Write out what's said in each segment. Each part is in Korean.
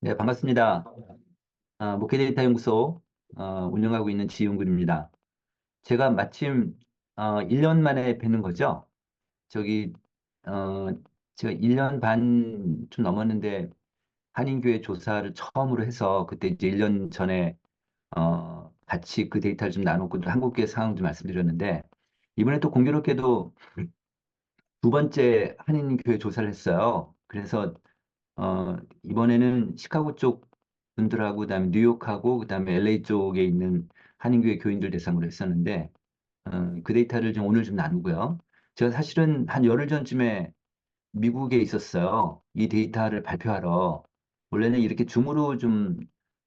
네, 반갑습니다. 목회데이터 연구소 운영하고 있는 지윤군입니다. 제가 마침 1년 만에 뵙는 거죠. 저기 어, 제가 1년 반 좀 넘었는데 한인교회 조사를 처음으로 해서 그때 이제 1년 전에 같이 그 데이터를 좀 나누고 또 한국교회 상황 좀 말씀드렸는데 이번에 또 공교롭게도 두 번째 한인교회 조사를 했어요. 그래서 이번에는 시카고 쪽 분들하고, 그다음에 뉴욕하고, 그다음에 LA 쪽에 있는 한인교회 교인들 대상으로 했었는데, 그 데이터를 좀 오늘 좀 나누고요. 제가 사실은 한 열흘 전쯤에 미국에 있었어요. 이 데이터를 발표하러. 원래는 이렇게 줌으로 좀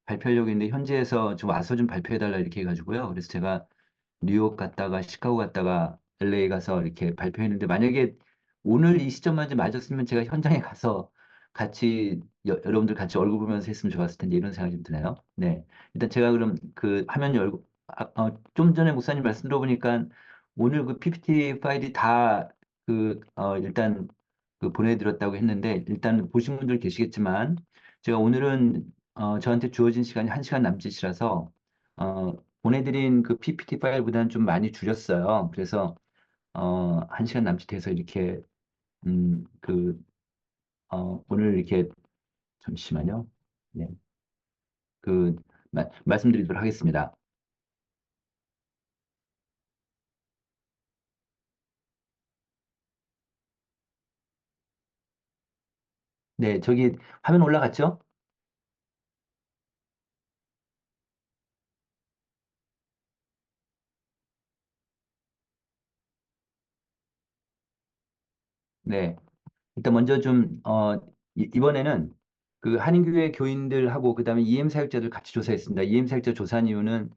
발표하려고 했는데, 현지에서 좀 와서 좀 발표해달라 이렇게 해가지고요. 그래서 제가 뉴욕 갔다가 시카고 갔다가 LA 가서 이렇게 발표했는데 만약에 오늘 이 시점만 좀 맞았으면 제가 현장에 가서 같이 여러분들 같이 얼굴 보면서 했으면 좋았을 텐데 이런 생각이 좀 드네요. 네. 일단 제가 그럼 그 화면 열고 좀 전에 목사님 말씀 들어보니까 오늘 그 PPT 파일이 다 일단 그 보내드렸다고 했는데 일단 보신 분들 계시겠지만 제가 오늘은 저한테 주어진 시간이 1시간 남짓이라서 어, 보내드린 그 PPT 파일보다는 좀 많이 줄였어요. 그래서 1시간 남짓해서 이렇게 오늘 이렇게 잠시만요. 네, 그 말씀드리도록 하겠습니다. 네, 저기 화면 올라갔죠? 네, 일단 먼저 좀 이번에는 그 한인교회 교인들하고 그다음에 EM 사역자들 같이 조사했습니다. EM 사역자 조사한 이유는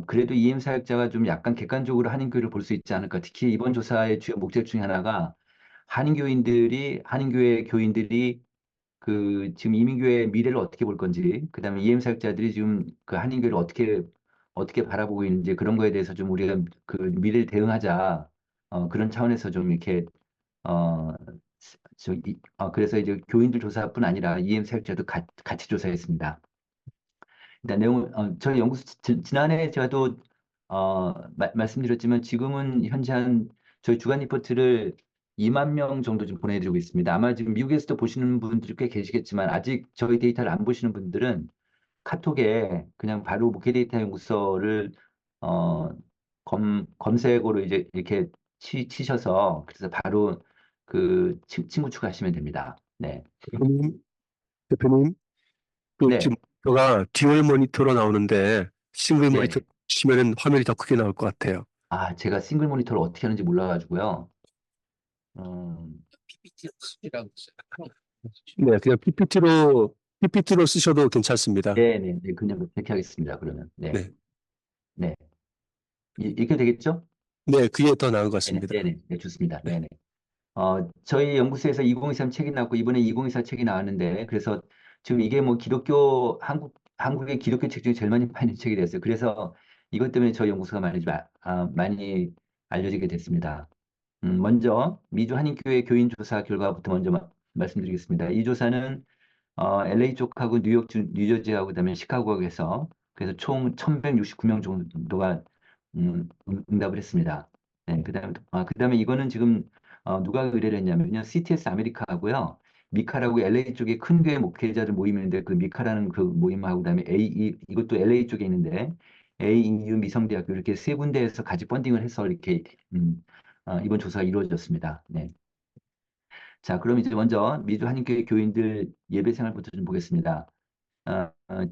그래도 EM 사역자가 좀 약간 객관적으로 한인교회를 볼 수 있지 않을까. 특히 이번 조사의 주요 목적 중에 하나가 한인교회 교인들이 그 지금 이민교회의 미래를 어떻게 볼 건지, 그다음에 EM 사역자들이 지금 그 한인교회를 어떻게 바라보고 있는지 그런 거에 대해서 좀 우리가 그 미래를 대응하자 그런 차원에서 좀 이렇게 어, 그래서 이제 교인들 조사뿐 아니라 EM 사역자도 같이 조사했습니다. 일단 저희 연구소, 지난해 제가 또, 말씀드렸지만 지금은 현재 저희 주간 리포트를 2만 명 정도 좀 보내드리고 있습니다. 아마 지금 미국에서도 보시는 분들이 꽤 계시겠지만 아직 저희 데이터를 안 보시는 분들은 카톡에 그냥 바로 목회 데이터 연구소를, 어, 검색어로 이제 이렇게 치셔서 그래서 바로 그 친구 추가하시면 됩니다. 네. 대표님, 대표님, 그 네. 지금 목표가 듀얼 모니터로 나오는데 싱글 모니터 네네. 치면은 화면이 더 크게 나올 것 같아요. 제가 싱글 모니터를 어떻게 하는지 몰라가지고요. 음, 네, 그냥 PPT로 쓰셔도 괜찮습니다. 네네, 네, 그냥 그렇게 하겠습니다. 그러면. 네, 네, 네. 이렇게 되겠죠? 네, 그게 더 나은 것 네네, 같습니다. 네네, 네, 좋습니다. 네, 네네. 저희 연구소에서 2023 책이 나왔고, 이번에 2024 책이 나왔는데, 그래서 지금 이게 뭐 한국의 기독교 책 중에 제일 많이 팔리는 책이 됐어요. 그래서 이것 때문에 저희 연구소가 많이 알려지게 됐습니다. 먼저, 미주 한인교회 교인 조사 결과부터 먼저 말씀드리겠습니다. 이 조사는 LA 쪽하고 뉴저지하고 그다음에 시카고에서 그래서 총 1,169명 정도가 응답을 했습니다. 네, 그다음에 이거는 지금 누가 의뢰를 했냐면요. CTS 아메리카하고요. 미카라고 LA 쪽에 큰 교회 목회자들 모임인데 그 미카라는 그 모임하고 그다음에 이것도 LA 쪽에 있는데 AEU 미성대학교 이렇게 세 군데에서 같이 펀딩을 해서 이렇게 이번 조사가 이루어졌습니다. 네. 자, 그럼 이제 먼저 미주 한인교회 교인들 예배 생활부터 좀 보겠습니다.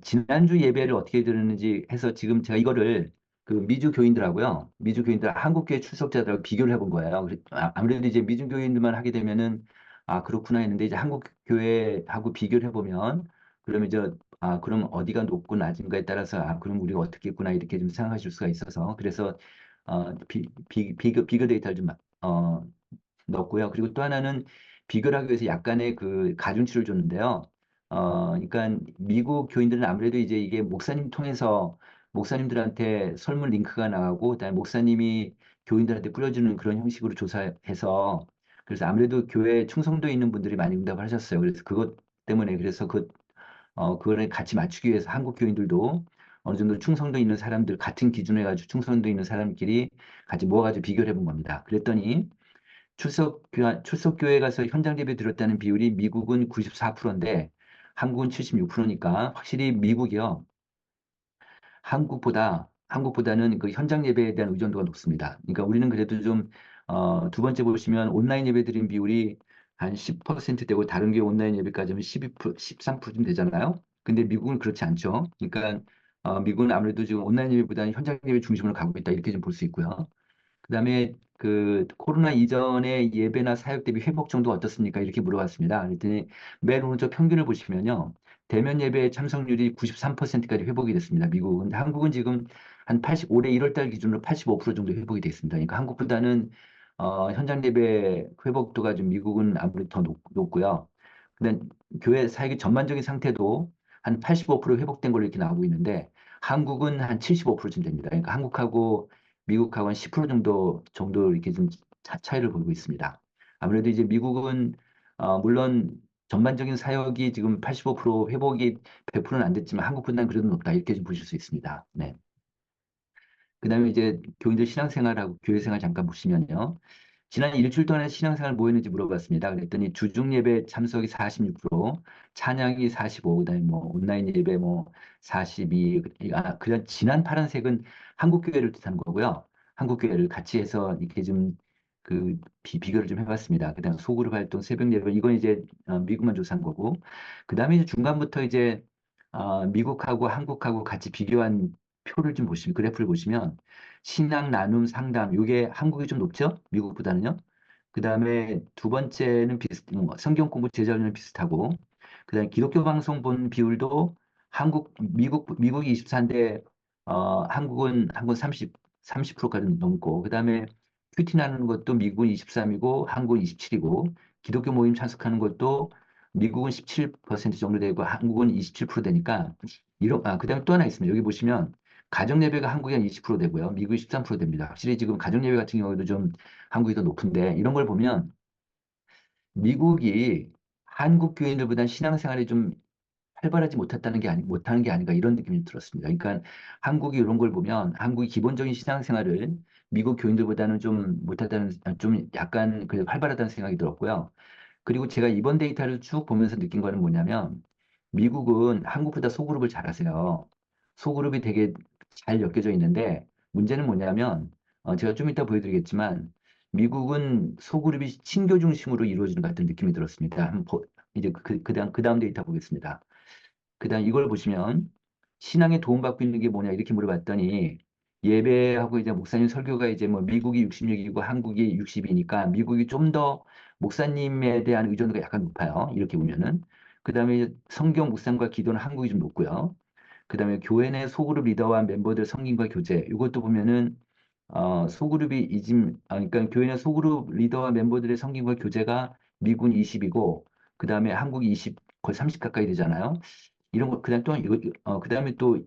지난주 예배를 어떻게 들었는지 해서 지금 제가 이거를 그 미주 교인들하고요. 미주 교인들 한국교회 출석자들하고 비교를 해본 거예요. 아무래도 이제 미주 교인들만 하게 되면은 그렇구나 했는데 이제 한국 교회하고 비교를 해보면 그러면 그럼 어디가 높고 낮은가에 따라서 그럼 우리가 어떻게 했구나 이렇게 좀 생각하실 수가 있어서 그래서 비교 데이터를 좀 넣었고요. 그리고 또 하나는 비교를 하기 위해서 약간의 그 가중치를 줬는데요. 그러니까 미국 교인들은 아무래도 이제 이게 목사님 통해서 목사님들한테 설문 링크가 나가고, 그다음에 목사님이 교인들한테 뿌려주는 그런 형식으로 조사해서 그래서 아무래도 교회 충성도에 있는 분들이 많이 응답을 하셨어요. 그래서 그것 때문에 그래서 그거를 같이 맞추기 위해서 한국 교인들도 어느 정도 충성도 있는 사람들 같은 기준을 가지고 충성도 있는 사람끼리 같이 모아가지고 비교를 해본 겁니다. 그랬더니 출석교회 가서 현장 예배 드렸다는 비율이 미국은 94%인데 한국은 76%니까 확실히 미국이요. 한국보다는 그 현장 예배에 대한 의존도가 높습니다. 그러니까 우리는 그래도 좀, 두 번째 보시면 온라인 예배 드린 비율이 한 10% 되고 다른 게 온라인 예배까지 하면 12%, 13%쯤 되잖아요. 근데 미국은 그렇지 않죠. 그러니까, 미국은 아무래도 지금 온라인 예배보다는 현장 예배 중심으로 가고 있다. 이렇게 좀 볼 수 있고요. 그다음에 그 코로나 이전의 예배나 사역 대비 회복 정도가 어떻습니까? 이렇게 물어봤습니다. 그랬더니 맨 오른쪽 평균을 보시면요. 대면 예배 참석률이 93%까지 회복이 됐습니다. 미국은. 근데 한국은 지금 한 85, 올해 1월 달 기준으로 85% 정도 회복이 됐습니다. 그러니까 한국보다는 현장 예배 회복도가 좀 미국은 아무래도 더 높고요. 근데 교회 사역의 전반적인 상태도 한 85% 회복된 걸로 이렇게 나오고 있는데 한국은 한 75%쯤 됩니다. 그러니까 한국하고 미국하고는 10% 정도 이렇게 좀 차이를 보이고 있습니다. 아무래도 이제 미국은 물론 전반적인 사역이 지금 85% 회복이 100%는 안 됐지만 한국보다는 그래도 높다 이렇게 좀 보실 수 있습니다. 네. 그다음에 이제 교인들 신앙생활하고 교회생활 잠깐 보시면요. 지난 일주일 동안에 신앙생활 뭐 했는지 물어봤습니다. 그랬더니 주중 예배 참석이 46%, 찬양이 45, 그다음에 뭐 온라인 예배 뭐 42, 그냥 진한 파란색은 한국 교회를 뜻하는 거고요. 한국 교회를 같이 해서 이렇게 좀 그 비교를 좀 해봤습니다. 그다음 소그룹 활동, 새벽 예배 이건 이제 미국만 조사한 거고, 그다음에 이제 중간부터 이제 미국하고 한국하고 같이 비교한 표를 좀 보시면 그래프를 보시면 신앙 나눔 상담 요게 한국이 좀 높죠? 미국보다는요. 그다음에 두 번째는 성경 공부 제자료는 비슷하고 그다음에 기독교 방송 본 비율도 미국이 24인데 한국은 30%까지 넘고 그다음에 큐티 나누는 것도 미국은 23이고 한국은 27이고 기독교 모임 참석하는 것도 미국은 17% 정도 되고 한국은 27% 되니까 그다음에 또 하나 있습니다. 여기 보시면 가정 예배가 한국이 한 20% 되고요. 미국이 13% 됩니다. 확실히 지금 가정 예배 같은 경우에도 좀 한국이 더 높은데 이런 걸 보면 미국이 한국 교인들보다는 신앙생활이 좀 활발하지 못하는 게 아닌가 이런 느낌이 들었습니다. 그러니까 한국이 이런 걸 보면 한국이 기본적인 신앙생활을 미국 교인들보다는 좀 못하다는, 좀 약간 그 활발하다는 생각이 들었고요. 그리고 제가 이번 데이터를 쭉 보면서 느낀 거는 뭐냐면 미국은 한국보다 소그룹을 잘하세요. 소그룹이 되게 잘 엮여져 있는데 문제는 뭐냐면 제가 좀 이따 보여드리겠지만 미국은 소그룹이 친교 중심으로 이루어지는 것 같은 느낌이 들었습니다. 이제 그 다음 데이터 보겠습니다. 그다음 이걸 보시면 신앙에 도움받고 있는 게 뭐냐 이렇게 물어봤더니 예배하고 이제 목사님 설교가 이제 뭐 미국이 66이고 한국이 60이니까 미국이 좀 더 목사님에 대한 의존도가 약간 높아요. 이렇게 보면은 그다음에 성경 묵상과 기도는 한국이 좀 높고요. 그다음에 교회 내 소그룹 리더와 멤버들 성김과 교제 이것도 보면은 소그룹이 그러니까 교회 내 소그룹 리더와 멤버들의 성김과 교제가 미군 20이고 그다음에 한국이 20 거의 30 가까이 되잖아요. 이런 거 그다음 또 그다음에 또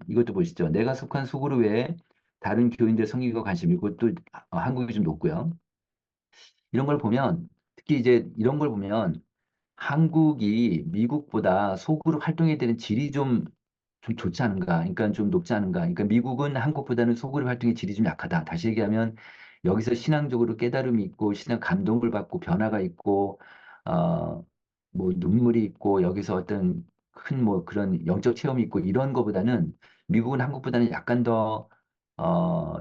이것도 보시죠. 내가 속한 소그룹 외에 다른 교인들 성김과 관심 이것도 한국이 좀 높고요. 이런 걸 보면 특히 이제 이런 걸 보면 한국이 미국보다 소그룹 활동에 대한 질이 좀 좋지 않은가, 그러니까 좀 높지 않은가. 그러니까 미국은 한국보다는 소그룹 활동의 질이 좀 약하다. 다시 얘기하면 여기서 신앙적으로 깨달음이 있고 신앙 감동을 받고 변화가 있고 어, 뭐 눈물이 있고 여기서 어떤 큰 뭐 그런 영적 체험이 있고 이런 거보다는 미국은 한국보다는 약간 더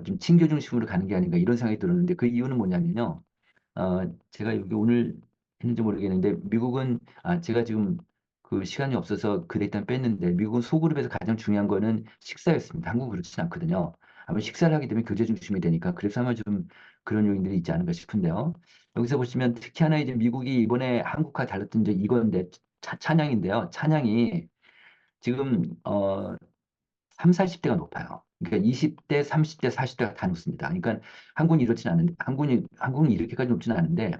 좀 친교 중심으로 가는 게 아닌가 이런 생각이 들었는데 그 이유는 뭐냐면요. 제가 여기 오늘 했는지 모르겠는데, 제가 지금 그 시간이 없어서 그 데이터는 뺐는데, 미국은 소그룹에서 가장 중요한 거는 식사였습니다. 한국은 그렇진 않거든요. 아마 식사를 하게 되면 교제 중심이 되니까, 그래서 아마 좀 그런 요인들이 있지 않은가 싶은데요. 여기서 보시면 특히 하나 이제 미국이 이번에 한국과 달랐던 이제 이건데, 찬양인데요. 찬양이 지금, 3, 40대가 높아요. 그러니까 20대, 30대, 40대가 다 높습니다. 그러니까 한국은 이렇게까지 높지는 않은데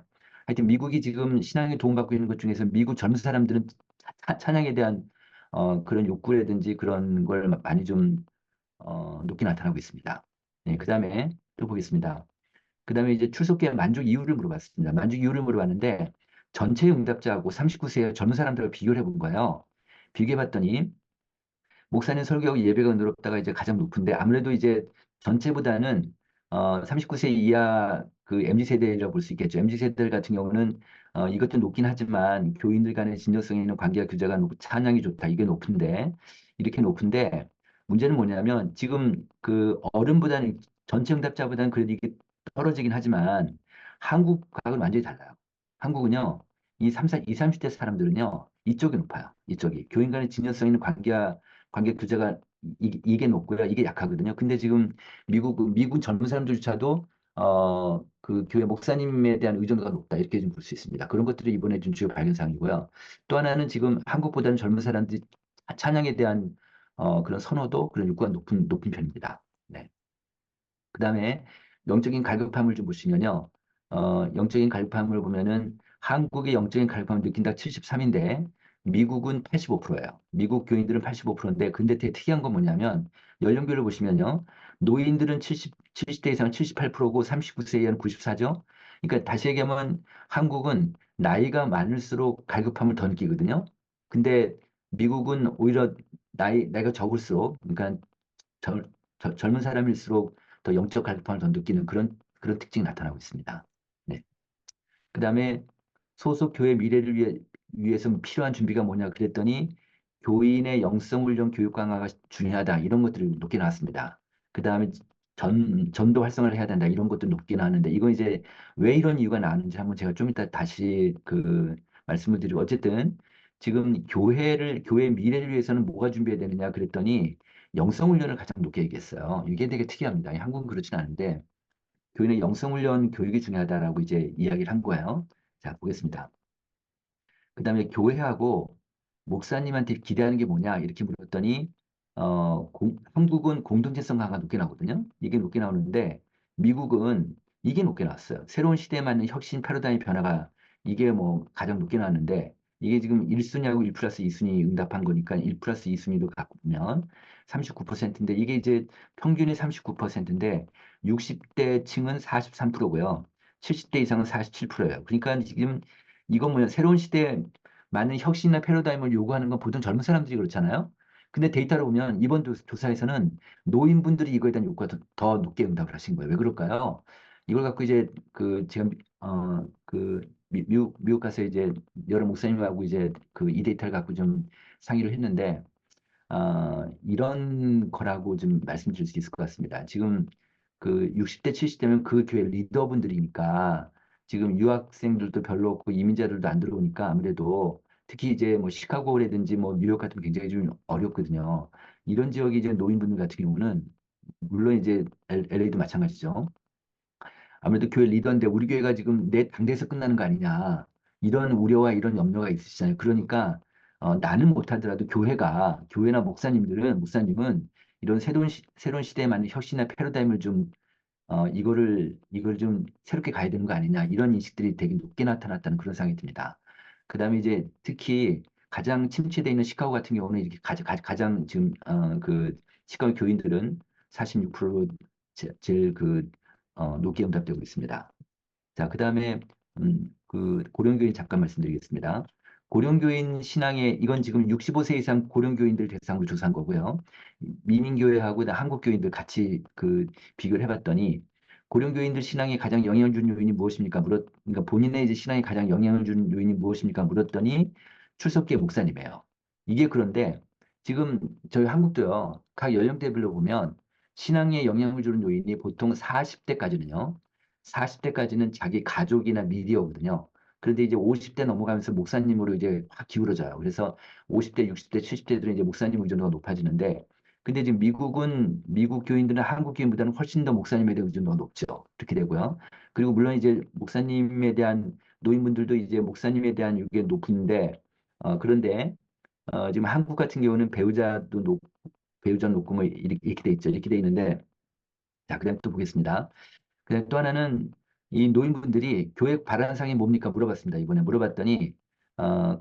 하여튼 미국이 지금 신앙에 도움받고 있는 것 중에서 미국 젊은 사람들은 찬양에 대한 그런 욕구라든지 그런 걸 많이 좀 높게 나타나고 있습니다. 네, 그다음에 또 보겠습니다. 그다음에 이제 출석기의 만족 이유를 물어봤습니다. 만족 이유를 물어봤는데 전체 응답자하고 39세 젊은 사람들을 비교를 해본 거예요. 비교해봤더니 목사님 설교하고 예배가 늘었다가 이제 가장 높은데 아무래도 이제 전체보다는 39세 이하 그 MZ 세대라고 볼 수 있겠죠. MZ 세대들 같은 경우는 이것도 높긴 하지만 교인들 간의 진정성 있는 관계와 교제가 높고 찬양이 좋다. 이게 높은데 이렇게 높은데 문제는 뭐냐면 지금 그 어른보다는 전체 응답자보다는 그래도 이게 떨어지긴 하지만 한국과는 완전히 달라요. 한국은요. 이 30대 사람들은요. 이쪽이 높아요. 이쪽이. 교인 간의 진정성 있는 관계 규제가 이게 높고요. 이게 약하거든요. 근데 지금 미국 젊은 사람들조차도 그 교회 목사님에 대한 의존도가 높다. 이렇게 좀 볼 수 있습니다. 그런 것들이 이번에 좀 주요 발견사항이고요. 또 하나는 지금 한국보다는 젊은 사람들이 찬양에 대한 그런 선호도 그런 욕구가 높은 편입니다. 네. 그다음에 영적인 갈급함을 좀 보시면요. 영적인 갈급함을 보면은 한국의 영적인 갈급함을 느낀다 73인데 미국은 85%예요. 미국 교인들은 85%인데 근데 되게 특이한 건 뭐냐면 연령별로 보시면요. 노인들은 70대 이상 78%고 39세 이하는 94죠. 그러니까 다시 얘기하면 한국은 나이가 많을수록 갈급함을 더 느끼거든요. 근데 미국은 오히려 나이가 적을수록 그러니까 젊, 젊은 사람일수록 더 영적 갈등을 더 느끼는 그런 특징이 나타나고 있습니다. 네. 그다음에 소속 교회 미래를 위해서 필요한 준비가 뭐냐 그랬더니 교인의 영성 훈련 교육 강화가 중요하다 이런 것들이 높게 나왔습니다. 그다음에 전도 활성화를 해야 된다 이런 것도 높게 나왔는데 이건 이제 왜 이런 이유가 나왔는지 한번 제가 좀 이따 다시 그 말씀을 드리고 어쨌든 지금 교회 미래를 위해서는 뭐가 준비해야 되느냐 그랬더니 영성 훈련을 가장 높게 얘기했어요. 이게 되게 특이합니다. 한국은 그렇진 않은데 교인의 영성 훈련 교육이 중요하다라고 이제 이야기를 한 거예요. 자, 보겠습니다. 그다음에 교회하고 목사님한테 기대하는 게 뭐냐 이렇게 물었더니 한국은 공동체성 강화가 높게 나오거든요. 이게 높게 나오는데 미국은 이게 높게 나왔어요. 새로운 시대에 맞는 혁신 패러다임 변화가 이게 뭐 가장 높게 나왔는데 이게 지금 1순위하고 1 플러스 2순위 응답한 거니까 1 플러스 2순위도 갖고 보면 39%인데 이게 이제 평균이 39%인데 60대 층은 43%고요. 70대 이상은 47%예요. 그러니까 지금 이건 뭐냐 새로운 시대에 많은 혁신이나 패러다임을 요구하는 건 보통 젊은 사람들이 그렇잖아요. 근데 데이터를 보면 이번 조사에서는 노인분들이 이거에 대한 욕구가 더 높게 응답을 하신 거예요. 왜 그럴까요? 이걸 갖고 이제 그 제가 미국 가서 이제 여러 목사님하고 이제 그 이 데이터를 갖고 좀 상의를 했는데 이런 거라고 좀 말씀드릴 수 있을 것 같습니다. 지금 그 60대, 70대면 그 교회 리더분들이니까 지금 유학생들도 별로 없고 이민자들도 안 들어오니까 아무래도 특히 이제 뭐 시카고라든지 뭐 뉴욕 같은 게 굉장히 좀 어렵거든요. 이런 지역이 이제 노인분들 같은 경우는 물론 이제 LA도 마찬가지죠. 아무래도 교회 리더인데 우리 교회가 지금 내 당대에서 끝나는 거 아니냐 이런 우려와 이런 염려가 있으시잖아요. 그러니까 나는 못하더라도 교회나 목사님은 이런 새로운 시대에 맞는 혁신이나 패러다임을 좀 이걸 좀 새롭게 가야 되는 거 아니냐 이런 인식들이 되게 높게 나타났다는 그런 생각이 듭니다. 그다음에 이제 특히 가장 침체되어 있는 시카고 같은 경우는 이렇게 가장 지금 그 시카고 교인들은 46% 제일 그 높게 응답되고 있습니다. 자, 그다음에 그 고령교인 잠깐 말씀드리겠습니다. 고령교인 신앙에 이건 지금 65세 이상 고령교인들 대상으로 조사한 거고요. 미민교회하고 한국교인들 같이 그 비교를 해봤더니 고령교인들 신앙에 가장 영향을 준 요인이 무엇입니까? 그러니까 본인의 이제 신앙에 가장 영향을 준 요인이 무엇입니까? 물었더니 출석기의 목사님이에요. 이게 그런데 지금 저희 한국도요. 각 연령대별로 보면 신앙에 영향을 주는 요인이 보통 40대까지는요. 40대까지는 자기 가족이나 미디어거든요. 그런데 이제 50대 넘어가면서 목사님으로 이제 확 기울어져요. 그래서 50대, 60대, 70대들은 이제 목사님 의존도가 높아지는데, 근데 지금 미국 교인들은 한국 교인보다는 훨씬 더 목사님에 대한 의존도가 높죠. 그렇게 되고요. 그리고 물론 이제 목사님에 대한 노인분들도 이제 목사님에 대한 이게 높은데, 그런데 지금 한국 같은 경우는 배우자 높고 뭐 이렇게 돼 있죠. 이렇게 돼 있는데, 자, 그다음 또 보겠습니다. 또 하나는 이 노인분들이 교회 바라는 뭡니까 물어봤습니다. 이번에 물어봤더니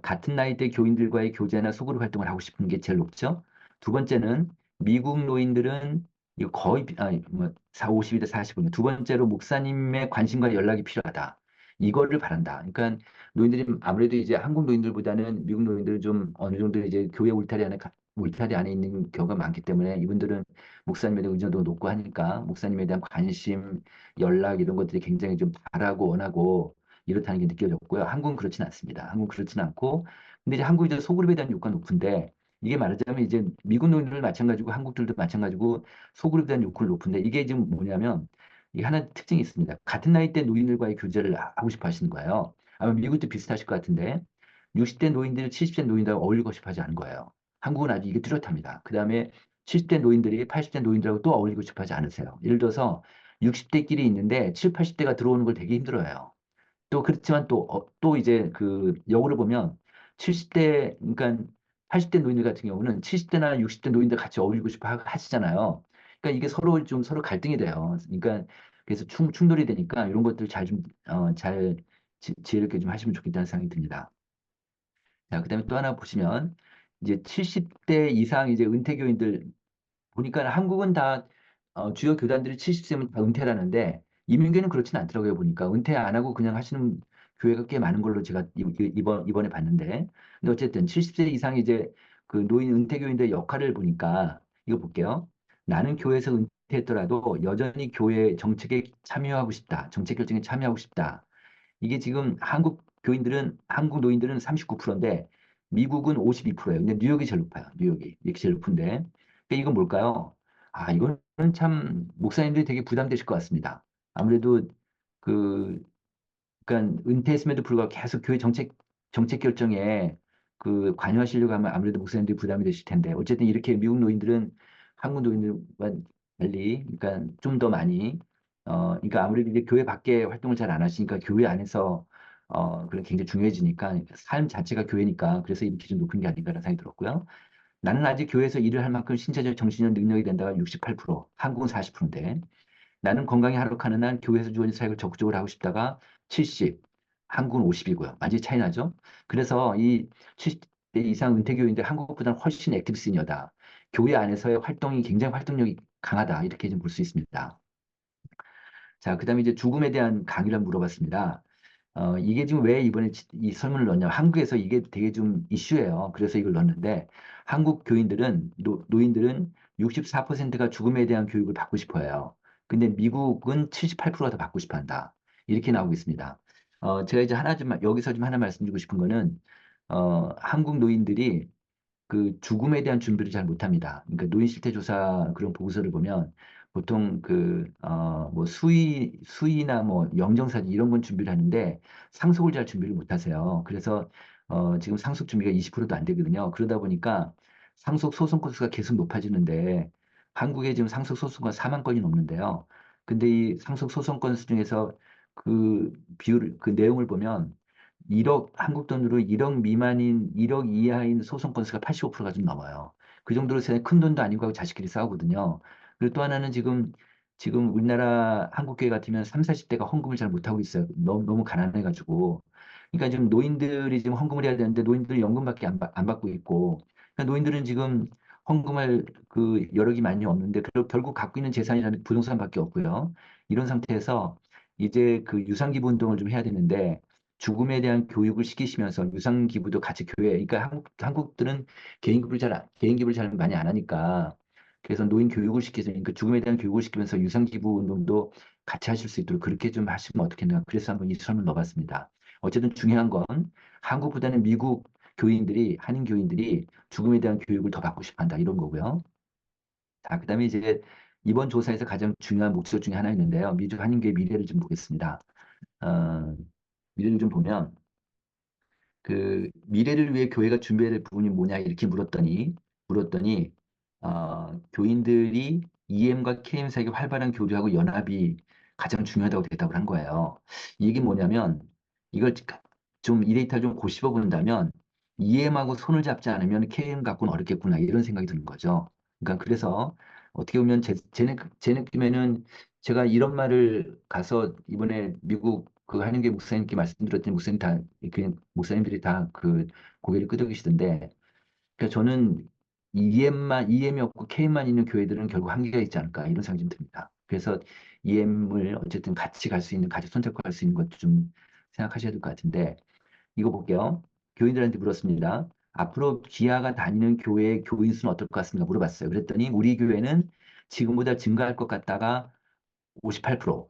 같은 나이대 교인들과의 교제나 소그룹 활동을 하고 싶은 게 제일 높죠. 두 번째는 미국 노인들은 이거 거의 뭐 50대 40분. 두 번째로 목사님의 관심과 연락이 필요하다. 이거를 바란다. 그러니까 노인들이 아무래도 이제 한국 노인들보다는 미국 노인들은 좀 어느 정도 이제 교회 울타리 안에 있는 경우가 많기 때문에 이분들은 목사님에 대한 의존도가 높고 하니까 목사님에 대한 관심, 연락 이런 것들이 굉장히 좀 바라고 원하고 이렇다는 게 느껴졌고요. 한국은 그렇진 않습니다. 한국은 그렇진 않고 근데 이제 한국이 이제 소그룹에 대한 욕구가 높은데 이게 말하자면 이제 미국 노인들 마찬가지고 한국들도 마찬가지고 소그룹에 대한 욕구를 높은데 이게 지금 뭐냐면 이게 하나 특징이 있습니다. 같은 나이대 노인들과의 교제를 하고 싶어 하시는 거예요. 아마 미국도 비슷하실 것 같은데 60대 노인들, 70대 노인들하고 어울리고 싶어 하지 않은 거예요. 한국은 아주 이게 뚜렷합니다. 그 다음에 70대 노인들이 80대 노인들하고 또 어울리고 싶어 하지 않으세요. 예를 들어서 60대끼리 있는데 7, 80대가 들어오는 걸 되게 힘들어해요. 또 그렇지만 또 이제 그 역으로 보면 70대, 그러니까 80대 노인들 같은 경우는 70대나 60대 노인들 같이 어울리고 싶어 하시잖아요. 그러니까 이게 서로 갈등이 돼요. 그러니까 그래서 충돌이 되니까 이런 것들 잘 지혜롭게 좀 하시면 좋겠다는 생각이 듭니다. 자, 그다음에 또 하나 보시면 이제 70대 이상 이제 은퇴교인들 보니까 한국은 다 주요 교단들이 70세면 다 은퇴라는데 이민교는 그렇진 않더라고요. 보니까 은퇴 안 하고 그냥 하시는 교회가 꽤 많은 걸로 제가 이번에 봤는데 근데 어쨌든 70세 이상 이제 그 노인 은퇴교인들의 역할을 보니까 이거 볼게요. 나는 교회에서 은퇴했더라도 여전히 교회 정책에 참여하고 싶다. 정책 결정에 참여하고 싶다. 이게 지금 한국 노인들은 39%인데 미국은 52%예요. 근데 뉴욕이 제일 높아요. 뉴욕이. 이게 제일 높은데. 그러니까 이건 뭘까요? 아, 이거는 참 목사님들이 되게 부담되실 것 같습니다. 아무래도 그 그러니까 은퇴했음에도 불구하고 계속 교회 정책 결정에 그 관여하시려고 하면 아무래도 목사님들이 부담이 되실 텐데 어쨌든 이렇게 미국 노인들은 한국 노인들과 달리 그러니까 좀 더 많이 그러니까 아무래도 이제 교회 밖에 활동을 잘 안 하시니까 교회 안에서 그런 굉장히 중요해지니까 삶 자체가 교회니까 그래서 이렇게 좀 높은 게 아닌가라는 생각이 들었고요. 나는 아직 교회에서 일을 할 만큼 신체적 정신적 능력이 된다가 68%, 한국은 40%인데 나는 건강이 하락하는 한 교회에서 주어진 사역을 적극적으로 하고 싶다가 70, 한국은 50이고요. 완전히 차이 나죠? 그래서 이 70대 이상 은퇴교인들 한국보다는 훨씬 액티브 시니어다. 교회 안에서의 활동이 굉장히 활동력이 강하다. 이렇게 좀 볼 수 있습니다. 자, 그다음에 이제 죽음에 대한 강의를 물어봤습니다. 이게 지금 왜 이번에 이 설문을 넣냐? 한국에서 이게 되게 좀 이슈예요. 그래서 이걸 넣었는데 한국 교인들은 노인들은 64%가 죽음에 대한 교육을 받고 싶어 해요. 근데 미국은 78%가 더 받고 싶어 한다. 이렇게 나오고 있습니다. 제가 이제 여기서 좀 하나 말씀드리고 싶은 거는 한국 노인들이 그 죽음에 대한 준비를 잘 못합니다. 그러니까 노인 실태 조사 그런 보고서를 보면 보통 뭐 수의나 뭐 영정사진 이런 건 준비를 하는데 상속을 잘 준비를 못 하세요. 그래서 지금 상속 준비가 20%도 안 되거든요. 그러다 보니까 상속 소송 건수가 계속 높아지는데 한국에 지금 상속 소송가 4만 건이 넘는데요. 근데 이 상속 소송 건수 중에서 그 내용을 보면 1억, 한국 돈으로 1억 미만인, 1억 이하인 소송 건수가 85%가 좀 넘어요. 그 정도로 큰 돈도 아니고 하고 자식끼리 싸우거든요. 그리고 또 하나는 지금 우리나라 한국교회 같으면 3, 40대가 헌금을 잘 못하고 있어요. 너무 가난해가지고. 그러니까 지금 노인들이 지금 헌금을 해야 되는데 노인들은 연금밖에 안 받고 있고. 그러니까 노인들은 지금 헌금할 그 여력이 많이 없는데 결국 갖고 있는 재산이라는 부동산밖에 없고요. 이런 상태에서 이제 그 유상기부 운동을 좀 해야 되는데 죽음에 대한 교육을 시키시면서 유상기부도 같이 그러니까 한국들은 개인기부를 잘 많이 안 하니까 그래서 노인 교육을 시켜서 그러니까 죽음에 대한 교육을 시키면서 유상기부 운동도 같이 하실 수 있도록 그렇게 좀 하시면 어떻겠나. 그래서 한번 이 설문 넣어봤습니다. 어쨌든 중요한 건 한국보다는 미국 한인 교인들이 죽음에 대한 교육을 더 받고 싶어 한다. 이런 거고요. 자, 그다음에 이제 이번 조사에서 가장 중요한 목표 중에 하나 있는데요. 미주 한인교의 미래를 좀 보겠습니다. 어, 미래를 좀 보면 그 미래를 위해 교회가 준비해야 될 부분이 뭐냐 이렇게 물었더니 교인들이 EM과 KM 사이의 활발한 교류하고 연합이 가장 중요하다고 대답을 한 거예요. 이게 뭐냐면 이걸 이 데이터를 좀 고집어 본다면 EM하고 손을 잡지 않으면 KM 갖고는 어렵겠구나 이런 생각이 드는 거죠. 그러니까 그래서 어떻게 보면 제 느낌에는 제가 이런 말을 가서 이번에 미국 그 한인교 목사님께 말씀드렸더니 목사님들이 다 그 고개를 끄덕이시던데, 그러니까 저는 EM이 없고 K만 있는 교회들은 결국 한계가 있지 않을까 이런 생각이 좀 듭니다. 그래서 EM을 어쨌든 같이 갈 수 있는, 같이 손잡고 갈 수 있는 것도 좀 생각하셔야 될 것 같은데 이거 볼게요. 교인들한테 물었습니다. 앞으로 귀하가 다니는 교회의 교인 수는 어떨 것 같습니까? 물어봤어요. 그랬더니 우리 교회는 지금보다 증가할 것 같다가 58%,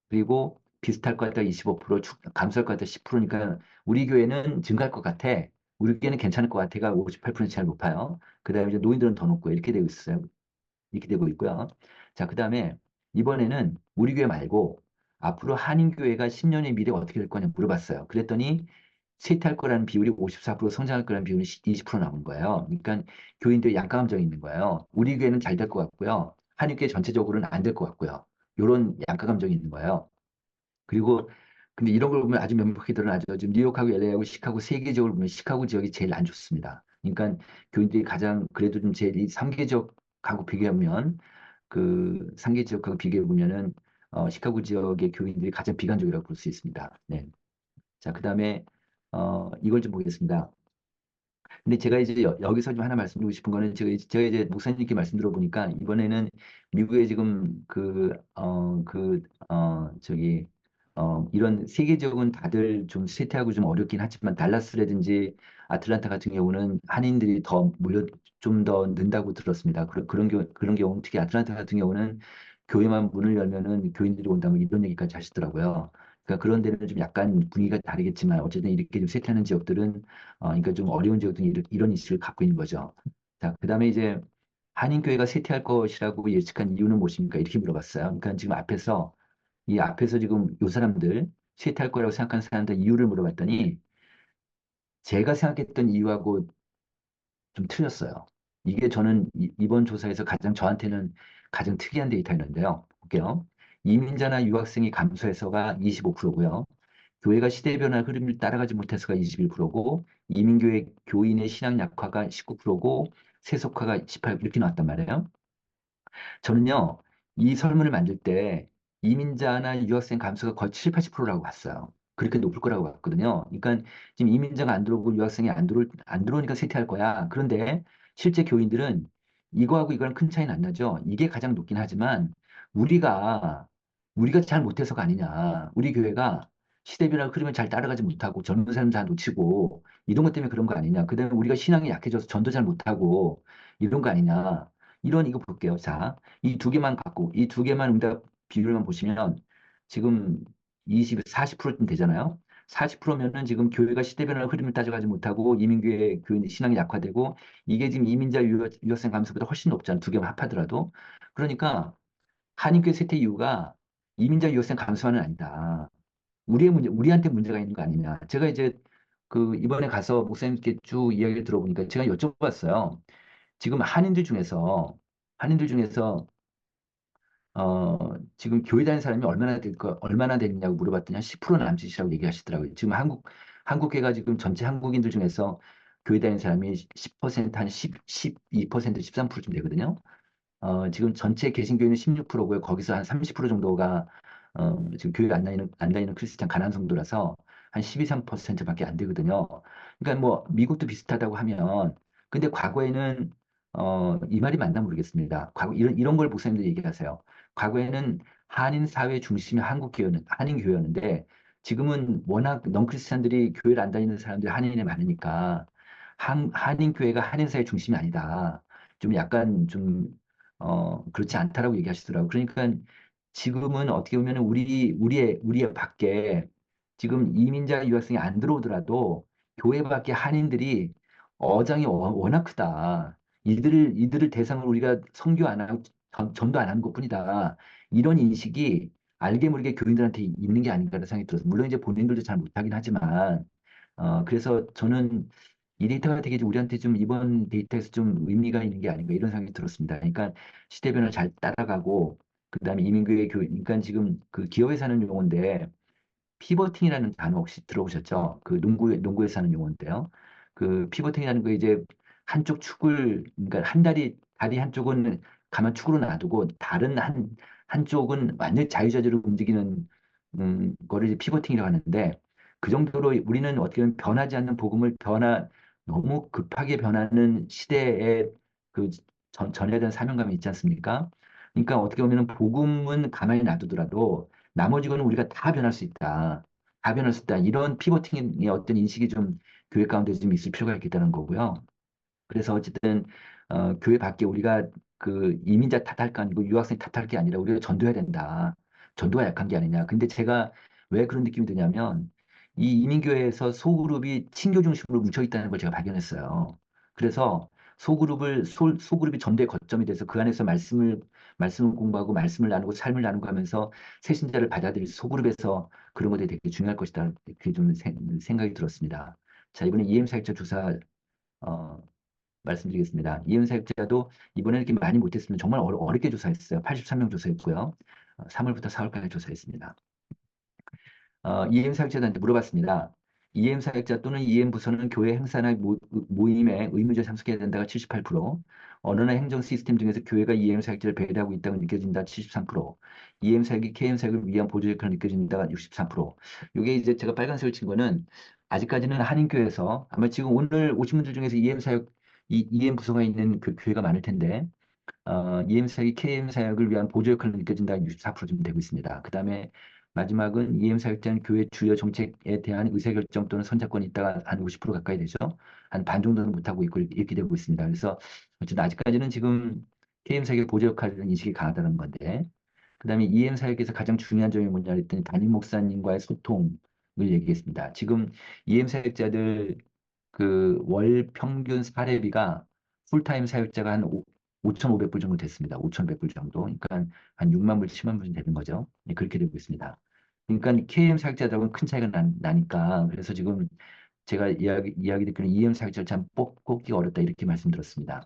그리고 비슷할 것 같다 25%, 감소할 것 같다 10%니까 우리 교회는 증가할 것 같아. 우리 교회는 괜찮을 것 같아가 58% 제일 높아요. 그다음에 이제 노인들은 더 높고 이렇게 되고 있어요. 이렇게 되고 있고요. 자, 그다음에 이번에는 우리 교회 말고 앞으로 한인교회가 10년의 미래가 어떻게 될 거냐 물어봤어요. 그랬더니 쇠퇴할 거라는 비율이 54%, 성장할 거라는 비율이 20% 나온 거예요. 그러니까 교인들이 양가감정이 있는 거예요. 우리 교회는 잘 될 것 같고요. 한인교회 전체적으로는 안 될 것 같고요. 이런 양가감정이 있는 거예요. 그리고 근데 이런 걸 보면 아주 명백히 드러나죠. 지금 뉴욕하고 LA하고 시카고 세계적으로 보면 시카고 지역이 제일 안 좋습니다. 그러니까 교인들이 가장 그래도 좀 제일 이 3개 지역하고 비교하면 그 3개 지역하고 비교해 보면은 시카고 지역의 교인들이 가장 비관적이라고 볼 수 있습니다. 네. 자, 그다음에 이걸 좀 보겠습니다. 근데 제가 이제 여기서 좀 하나 말씀드리고 싶은 거는 제가 이제 목사님께 말씀 들어보니까 이번에는 미국에 지금 이런 세계적인 다들 좀 쇠퇴하고 좀 어렵긴 하지만 달라스라든지 아틀란타 같은 경우는 한인들이 더 좀 더 는다고 들었습니다. 그런 경우 특히 아틀란타 같은 경우는 교회만 문을 열면은 교인들이 온다 뭐 이런 얘기까지 하시더라고요. 그러니까 그런 데는 좀 약간 분위기가 다르겠지만 어쨌든 이렇게 좀 쇠퇴하는 지역들은 그러니까 좀 어려운 지역들은 이런 인식을 갖고 있는 거죠. 자, 그다음에 이제 한인교회가 쇠퇴할 것이라고 예측한 이유는 무엇입니까? 이렇게 물어봤어요. 그러니까 지금 앞에서 지금 요 사람들 쇠퇴할 거라고 생각하는 사람들 이유를 물어봤더니 제가 생각했던 이유하고 좀 틀렸어요. 이게 저는 이번 조사에서 저한테는 가장 특이한 데이터였는데요. 볼게요. 이민자나 유학생이 감소해서가 25%고요. 교회가 시대 변화 흐름을 따라가지 못해서가 21%고 이민교회 교인의 신앙 약화가 19%고 세속화가 18% 이렇게 나왔단 말이에요. 저는요, 이 설문을 만들 때 이민자나 유학생 감소가 거의 7, 80%라고 봤어요. 그렇게 높을 거라고 봤거든요. 그러니까 지금 이민자가 안 들어오고 유학생이 안 들어오니까 쇠퇴할 거야. 그런데 실제 교인들은 이거하고 이거랑 큰 차이는 안 나죠. 이게 가장 높긴 하지만 우리가 우리가 잘 못해서가 아니냐. 우리 교회가 시대 변화 흐름을 잘 따라가지 못하고 젊은 사람 잘 놓치고 이런 것 때문에 그런 거 아니냐. 그다음에 우리가 신앙이 약해져서 전도 잘 못하고 이런 거 아니냐. 이런 이거 볼게요. 자, 이 두 개만 응답 비율만 보시면 지금 40%쯤 되잖아요. 40%면은 지금 교회가 시대 변화 흐름을 따라가지 못하고 이민교회 교인 신앙이 약화되고 이게 지금 이민자 유학생 감소보다 훨씬 높잖아요. 두 개만 합하더라도. 그러니까 한인교회 쇠퇴 이유가 이민자 유학생 감소는 아니다. 우리한테 문제가 있는 거 아니냐. 제가 이제 그 이번에 가서 목사님께 쭉 이야기를 들어보니까 제가 여쭤봤어요. 지금 한인들 중에서 지금 교회 다니는 사람이 얼마나 되느냐고 물어봤더니 한 10% 남짓이라고 얘기하시더라고요. 지금 한국계가 지금 전체 한국인들 중에서 교회 다니는 사람이 10%, 한 12%, 13%쯤 되거든요. 지금 전체 개신교회는 16%고요. 거기서 한 30% 정도가 지금 교회 안 다니는 크리스찬 가난 성도라서 한 12, 3%밖에 안 되거든요. 그러니까 뭐 미국도 비슷하다고 하면 근데 과거에는 이 말이 맞나 모르겠습니다. 이런 걸 목사님들 얘기하세요. 과거에는 한인 사회 중심이 한인 교회였는데 지금은 워낙 넌크리스찬들이 교회를 안 다니는 사람들이 한인에 많으니까 한인 교회가 한인 사회 중심이 아니다. 좀 약간 좀 그렇지 않다라고 얘기하시더라고요. 그러니까 지금은 어떻게 보면 우리의 밖에 지금 이민자 유학생이 안 들어오더라도 교회 밖에 한인들이 어장이 워낙 크다. 이들을 대상으로 우리가 선교 안 하고 전도 안 하는 것뿐이다. 이런 인식이 알게 모르게 교인들한테 있는 게 아닌가라는 생각이 들어서 물론 이제 본인들도 잘 못하긴 하지만 그래서 저는 이 데이터가 되게 우리한테 좀 이번 데이터에서 좀 의미가 있는 게 아닌가 이런 생각이 들었습니다. 그러니까 시대 변화를 잘 따라가고 그다음에 이민교회 교육, 그러니까 지금 그 기업에 사는 용어인데 피버팅이라는 단어 혹시 들어보셨죠? 그 농구에서 하는 용어인데요. 그 피버팅이라는 거 이제 한쪽 축을 그러니까 다리 한쪽은 가만 축으로 놔두고 한쪽은 완전히 자유자재로 움직이는 거를 이제 피버팅이라고 하는데 그 정도로 우리는 어떻게 보면 변하지 않는 너무 급하게 변하는 시대에 그 전해야 되는 사명감이 있지 않습니까? 그러니까 어떻게 보면 복음은 가만히 놔두더라도 나머지 거는 우리가 다 변할 수 있다. 가변을 썼다. 이런 피보팅의 어떤 인식이 좀 교회 가운데 좀 있을 필요가 있겠다는 거고요. 그래서 어쨌든 교회 밖에 우리가 그 이민자 탓할 거 아니고 유학생 탓할 게 아니라 우리가 전도해야 된다. 전도가 약한 게 아니냐. 근데 제가 왜 그런 느낌이 드냐면 이 이민교회에서 소그룹이 친교 중심으로 뭉쳐 있다는 걸 제가 발견했어요. 그래서 소그룹이 전도의 거점이 돼서 그 안에서 말씀을 공부하고 말씀을 나누고 삶을 나누고 하면서 새신자를 받아들일 소그룹에서 그런 것들이 되게 중요할 것이다. 그게 좀 생각이 들었습니다. 자, 이번에 EM 사역자 조사 어, 말씀드리겠습니다. 이현 사역자도 이번에 이렇게 많이 못했으면 정말 어렵게 조사했어요. 83명 조사했고요. 3월부터 4월까지 조사했습니다. EM 사역자들한테 물어봤습니다. EM 사역자 또는 EM 부서는 교회 행사나 모임에 의무적으로 참석해야 된다가 78%, 언어나 행정 시스템 중에서 교회가 EM 사역자를 배려하고 있다고 느껴진다 73%, EM 사역이 KM 사역을 위한 보조 역할을 느껴진다 63%. 이게 이제 제가 빨간색을 친 거는 아직까지는 한인교회에서 아마 지금 오늘 오신 분들 중에서 EM 부서가 있는 그 교회가 많을 텐데 EM 사역이 KM 사역을 위한 보조 역할로 느껴진다 64%쯤 되고 있습니다. 그 다음에 마지막은 EM 사역자는 교회 주요 정책에 대한 의사결정 또는 선택권이 있다가 한 50% 가까이 되죠. 한 반 정도는 못하고 있고 이렇게 되고 있습니다. 그래서 어쨌든 아직까지는 지금 KM 사역의 보조 역할이라는 인식이 강하다는 건데 그 다음에 EM 사역에서 가장 중요한 점이 뭐냐 했더니 담임 목사님과의 소통을 얘기했습니다. 지금 EM 사역자들 그 월 평균 사례비가 풀타임 사역자가 한 5,500불 정도 됐습니다. 5,100불 정도. 그러니까 한 6만 불, 7만 불 되는 거죠. 네, 그렇게 되고 있습니다. 그러니까 KM 사역자들하고는 큰 차이가 나니까 그래서 지금 제가 이야기 듣기로는 EM 사역자를 참 뽑기가 어렵다 이렇게 말씀드렸습니다.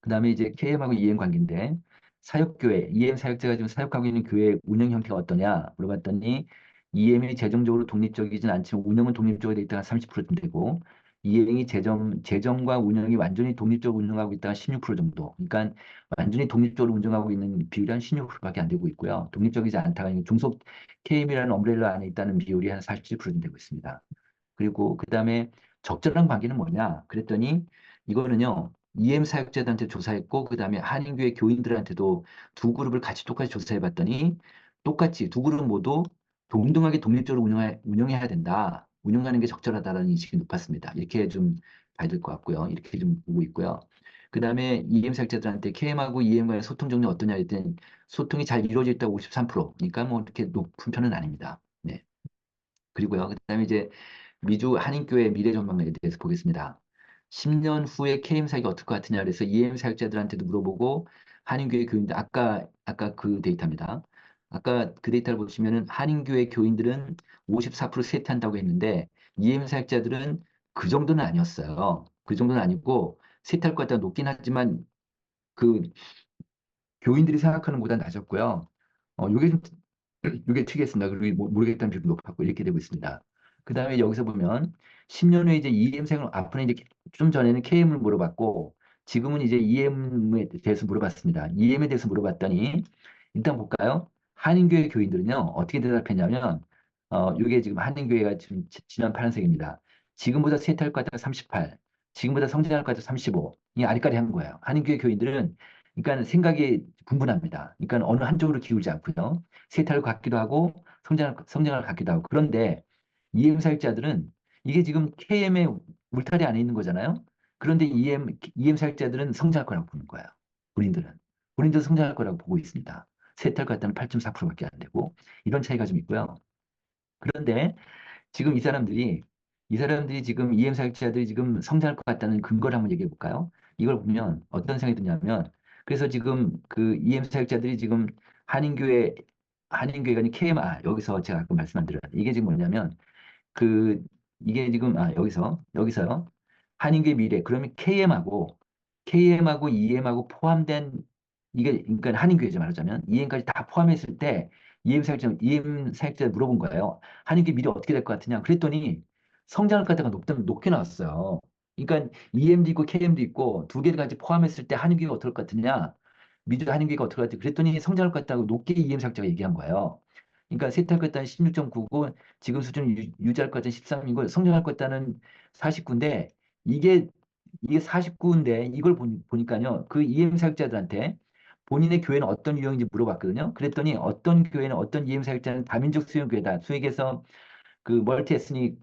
그다음에 이제 KM하고 EM 관계인데 사역교회, EM 사역자가 지금 사역하고 있는 교회 운영 형태가 어떠냐 물어봤더니 EM이 재정적으로 독립적이진 않지만 운영은 독립적으로 돼 있다가 30%쯤 되고 EM이 재정과 운영이 완전히 독립적으로 운영하고 있다가 16% 정도. 그러니까 완전히 독립적으로 운영하고 있는 비율이 한 16%밖에 안 되고 있고요. 독립적이지 않다가 중속 KM이라는 엄브렐라 안에 있다는 비율이 한 47% 되고 있습니다. 그리고 그다음에 적절한 관계는 뭐냐? 그랬더니 이거는요. EM 사역자들한테 조사했고 그다음에 한인교회 교인들한테도 두 그룹을 같이 똑같이 조사해 봤더니 똑같이 두 그룹 모두 동등하게 독립적으로 운영해야 된다. 운영하는 게 적절하다라는 인식이 높았습니다. 이렇게 좀 봐야 될 것 같고요. 이렇게 좀 보고 있고요. 그다음에 EM 사역자들한테 KM하고 EM과의 소통 정리 어떠냐 했더니 소통이 잘 이루어져 있다고 53%. 그러니까 뭐 이렇게 높은 편은 아닙니다. 네. 그리고요. 그다음에 이제 미주 한인교회 미래 전망에 대해서 보겠습니다. 10년 후에 KM 사역이 어떨 것 같으냐 그래서 EM 사역자들한테도 물어보고 한인교회 교인들 아까 그 데이터입니다. 아까 그 데이터를 보시면은 한인교회 교인들은 54% 세퇴한다고 했는데 EM 사역자들은 그 정도는 아니었어요. 그 정도는 아니고 세퇴할 것 같다 높긴 하지만 그 교인들이 생각하는 것보다 낮았고요. 요게 좀 이게 튀겠습니다. 그리고 모르겠다는 비율도 높았고 이렇게 되고 있습니다. 그 다음에 여기서 보면 10년 후에 이제 EM생을 앞으로 이제 좀 전에는 KM을 물어봤고 지금은 이제 EM에 대해서 물어봤습니다. EM에 대해서 물어봤더니 일단 볼까요? 한인교회 교인들은요 어떻게 대답했냐면 이게 지금 한인교회가 지금 지난 파란색입니다. 지금보다 세퇴할 것 같다 38, 지금보다 성장할 것 같다 35. 이 아리까리한 거예요. 한인교회 교인들은 그러니까 생각이 분분합니다. 그러니까 어느 한쪽으로 기울지 않고요. 세타를 갖기도 하고 성장을 갖기도 하고 그런데 EM 사역자들은 이게 지금 KM의 울타리 안에 있는 거잖아요. 그런데 EM 사역자들은 성장할 거라고 보는 거예요. 본인들은 성장할 거라고 보고 있습니다. 세타를 갖다는 8.4%밖에 안 되고 이런 차이가 좀 있고요. 그런데 지금 이 사람들이 지금 EM 사역자들이 지금 성장할 것 같다는 근거를 한번 얘기해 볼까요? 이걸 보면 어떤 생각이 드냐면 그래서 지금 그 EM 사역자들이 지금 한인교회 한인교회가 아닌 KMR 여기서 제가 아까 말씀 안 드렸요 이게 지금 뭐냐면 그 이게 지금 여기서요. 한인교회 미래 그러면 KM하고 EM하고 포함된 이게 그러니까 한인교회죠 말하자면 EM까지 다 포함했을 때 EM 사역자 물어본 거예요. 한인교회 미래 어떻게 될 것 같으냐? 그랬더니 성장할 가다가 높게 나왔어요. 그러니까 EM도 있고 KM도 있고 두 개를 같이 포함했을 때 한인교회가 어떨 것 같으냐? 미주 한인교회가 어떨 것 같으냐? 그랬더니 성장할 것 같다고 높게 EM 사역자가 얘기한 거예요. 그러니까 세탁할 것 같다는 16.9고 지금 수준 유지할 것 같다는 13이고 성장할 것 같다는 49인데 이게 49인데 이걸 보니까요. 그 EM 사역자들한테 본인의 교회는 어떤 유형인지 물어봤거든요. 그랬더니 어떤 교회는 어떤 이해임 사역자는 다민족 수용 교회다. 소위 얘기해서 그 멀티 에스닉을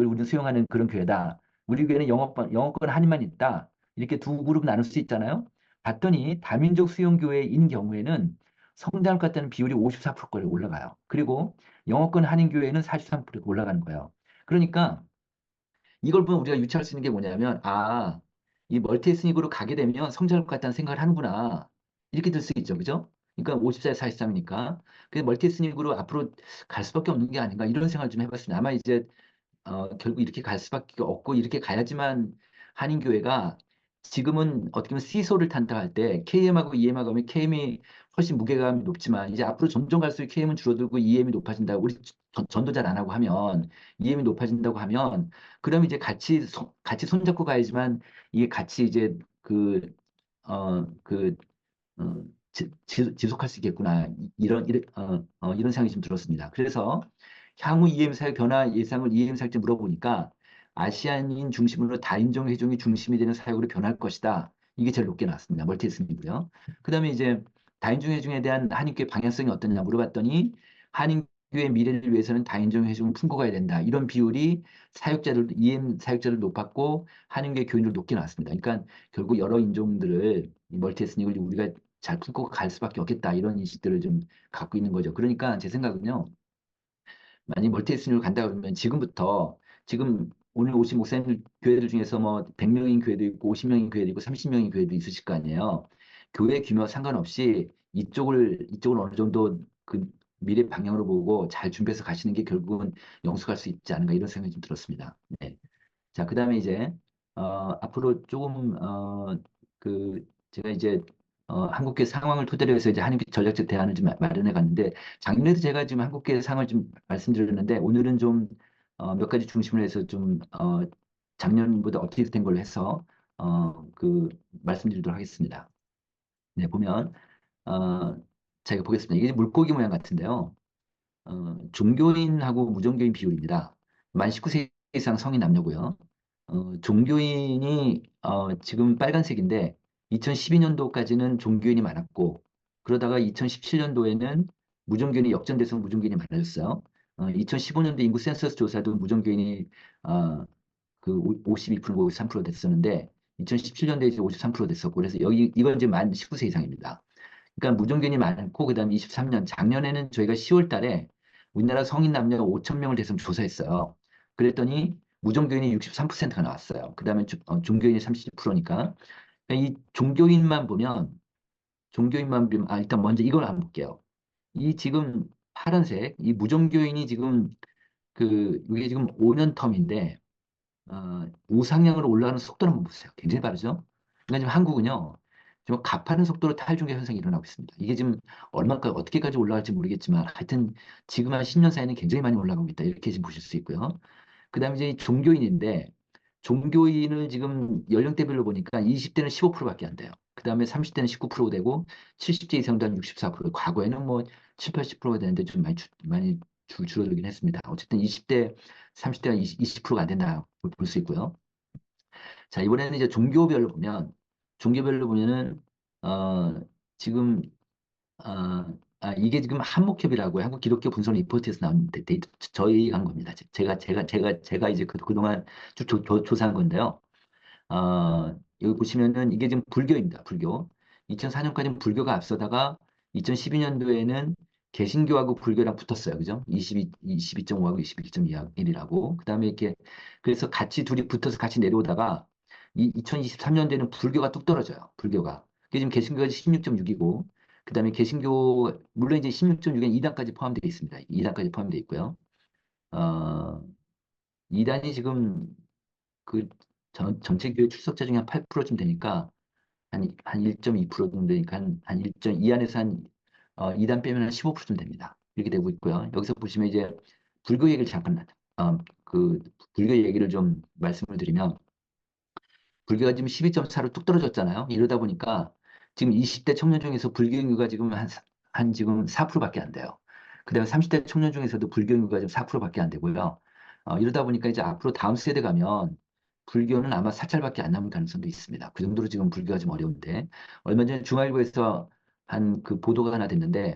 우리는 수용하는 그런 교회다. 우리 교회는 영어권 한인만 있다. 이렇게 두 그룹 나눌 수 있잖아요. 봤더니 다민족 수용 교회인 경우에는 성장을 갖다는 비율이 54%까지 올라가요. 그리고 영어권 한인 교회는 43%가 올라가는 거예요. 그러니까 이걸 보면 우리가 유추할 수 있는 게 뭐냐면, 아, 이 멀티 에스닉으로 가게 되면 성장할 것 같다는 생각을 하는구나. 이렇게 들 수 있죠. 그죠? 그러니까 54에 43이니까. 그래서 멀티 에스닉으로 앞으로 갈 수밖에 없는 게 아닌가 이런 생각을 좀 해봤습니다. 아마 이제 결국 이렇게 갈 수밖에 없고 이렇게 가야지만 한인교회가 지금은 어떻게 보면 시소를 탄다 할 때 KM하고 EM하고 하면 KM이 훨씬 무게감이 높지만 이제 앞으로 점점 갈수록 KM은 줄어들고 EM이 높아진다고 우리 전도 잘 안 하고 하면 EM이 높아진다고 하면 그럼 이제 같이 손잡고 가야지만 이게 같이 이제 그 지속할 수 있겠구나. 이런 생각이 좀 들었습니다. 그래서 향후 EM 사회 변화 예상을 EM 사회때 물어보니까 아시안인 중심으로 다인종 회종이 중심이 되는 사회로 변할 것이다. 이게 제일 높게 나왔습니다. 멀티에스님이고요. 그다음에 이제 다인종 회종에 대한 한인교회 방향성이 어떠냐 물어봤더니 한인교회 미래를 위해서는 다인종 회종을 품고 가야 된다. 이런 비율이 EM 사역자들 높았고 한인교회 교인들 높게 나왔습니다. 그러니까 결국 여러 인종들을 이 멀티에스닉을 우리가 잘 품고 갈 수밖에 없겠다 이런 인식들을 좀 갖고 있는 거죠. 그러니까 제 생각은요. 만약 멀티에스닉을 간다 그러면 지금부터 지금 오늘 오신 목사님 교회들 중에서 뭐 100명인 교회도 있고 50명인 교회도 있고 30명인 교회도 있으실 거 아니에요. 교회 규모와 상관없이 이쪽을 어느 정도 그 미래 방향으로 보고 잘 준비해서 가시는 게 결국은 영속할 수 있지 않은가 이런 생각이 좀 들었습니다. 네. 자, 그다음에 이제 앞으로 조금 제가 이제 한국계 상황을 토대로 해서 이제 한국계 전략적 대안을 좀 마련해 갔는데 작년에도 제가 지금 한국계 상황을 좀 말씀드렸는데 오늘은 좀 몇 가지 중심으로 해서 좀 작년보다 어떻게 된 걸로 해서 말씀드리도록 하겠습니다. 네, 보면 어, 제가 보겠습니다. 이게 물고기 모양 같은데요. 종교인하고 무종교인 비율입니다. 만 19세 이상 성인 남녀고요. 종교인이 지금 빨간색인데 2012년도까지는 종교인이 많았고 그러다가 2017년도에는 무종교인이 역전돼서 무종교인이 많아졌어요. 2015년도 인구 센서스 조사도 무종교인이 어, 그 52%, 53% 됐었는데 2017년도에 이제 53% 됐었고 그래서 이건 이제 만 19세 이상입니다. 그러니까 무종견이 많고 그다음에 23년 작년에는 저희가 10월 달에 우리나라 성인 남녀 5천 명을 대상 조사했어요. 그랬더니 무종교인이 63%가 나왔어요. 그다음에 종교인이 30%니까 이 종교인만 보면 일단 먼저 이걸 한번 볼게요. 이 지금 파란색 이 무종교인이 지금 이게 지금 5년 텀인데 우상향으로 올라가는 속도를 한번 보세요. 굉장히 빠르죠? 그러니까 지금 한국은요, 좀 가파른 속도로 탈중계 현상이 일어나고 있습니다. 이게 지금 얼마까지, 어떻게까지 올라갈지 모르겠지만, 하여튼 지금 한 10년 사이에는 굉장히 많이 올라가고 있다. 이렇게 지금 보실 수 있고요. 그 다음에 이제 종교인인데, 종교인을 지금 연령대별로 보니까 20대는 15%밖에 안 돼요. 그 다음에 30대는 19% 되고, 70대 이상도 한 64%. 과거에는 뭐 7, 80%가 되는데 좀 많이 줄어들긴 했습니다. 어쨌든 20대, 30대가 20%가 안 된다 볼 수 있고요. 자, 이번에는 이제 종교별로 보면은, 어, 지금, 이게 지금 한목협이라고 한국 기독교 분석 리포트에서 나온 데이터, 저희 한 겁니다. 제가 이제 그동안 쭉 조사한 건데요. 여기 보시면은 이게 지금 불교입니다. 불교. 2004년까지는 불교가 앞서다가 2012년도에는 개신교하고 불교랑 붙었어요. 그죠? 22.5하고 22.1이라고. 그다음에 이렇게 그래서 같이 둘이 붙어서 같이 내려오다가 2023년도에는 불교가 뚝 떨어져요. 불교가. 그게 지금 개신교가 16.6이고 그다음에 개신교 물론 이제 16.6엔 2단까지 포함되어 있습니다. 2단까지 포함되어 있고요. 어, 2단이 지금 그 전체 교회 출석자 중에 한 8%쯤 되니까 한 1.2% 정도 되니까 한 1.2 안에서 2단 빼면 한 15%쯤 됩니다. 이렇게 되고 있고요. 여기서 보시면 이제 불교 얘기를 잠깐 어, 그 불교 얘기를 좀 말씀을 드리면 불교가 지금 12.4로 뚝 떨어졌잖아요. 이러다 보니까 지금 20대 청년 중에서 불교 인구가 지금 한 지금 4%밖에 안 돼요. 그다음에 30대 청년 중에서도 불교 인구가 지금 4%밖에 안 되고요. 이러다 보니까 이제 앞으로 다음 세대 가면 불교는 아마 사찰밖에 안 남을 가능성도 있습니다. 그 정도로 지금 불교가 좀 어려운데 얼마 전에 중앙일보에서 한 그 보도가 하나 됐는데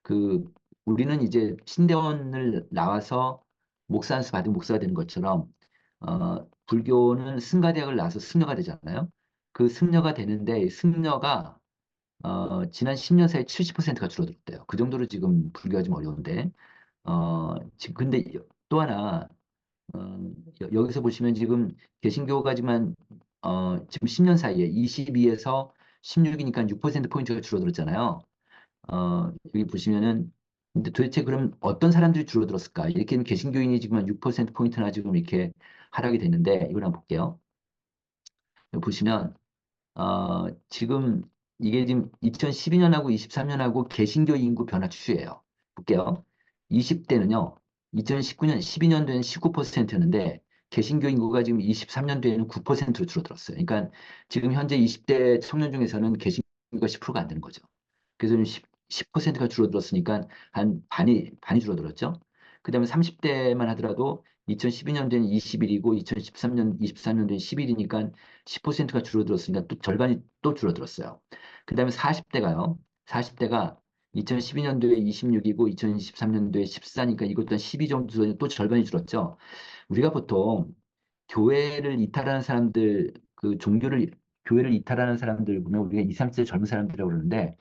그 우리는 이제 신대원을 나와서 목사 안수 받은 목사가 되는 것처럼 불교는 승가대학을 나와서 승려가 되잖아요. 그 승려가 되는데 승려가 지난 10년 사이에 70%가 줄어들었대요. 그 정도로 지금 불교가 좀 어려운데 지금 근데 또 하나 여기서 보시면 지금 개신교가지만 지금 10년 사이에 22에서 16이니까 6%포인트가 줄어들었잖아요. 여기 보시면은 근데 도대체 그럼 어떤 사람들이 줄어들었을까? 이렇게 개신교인이 지금 한 6%포인트나 지금 이렇게 하락이 됐는데 이걸 한번 볼게요. 여기 보시면 지금 이게 지금 2012년하고 23년하고 개신교 인구 변화 추이예요. 볼게요. 20대는요, 2019년, 12년도에는 19%였는데, 개신교 인구가 지금 23년도에는 9%로 줄어들었어요. 그러니까 지금 현재 20대 청년 중에서는 개신교가 10%가 안 되는 거죠. 그래서 10%가 줄어들었으니까 한 반이 줄어들었죠. 그 다음에 30대만 하더라도 2012년도에는 21이고 2013년, 24년도에는 11이니까 10%가 줄어들었으니까 또 절반이 또 줄어들었어요. 그 다음에 40대가요. 40대가 2012년도에 26이고 2023년도에 14니까 이것도 한 12 정도 또 절반이 줄었죠. 우리가 보통 교회를 이탈하는 사람들, 교회를 이탈하는 사람들 보면 우리가 20, 30대 젊은 사람들이라고 그러는데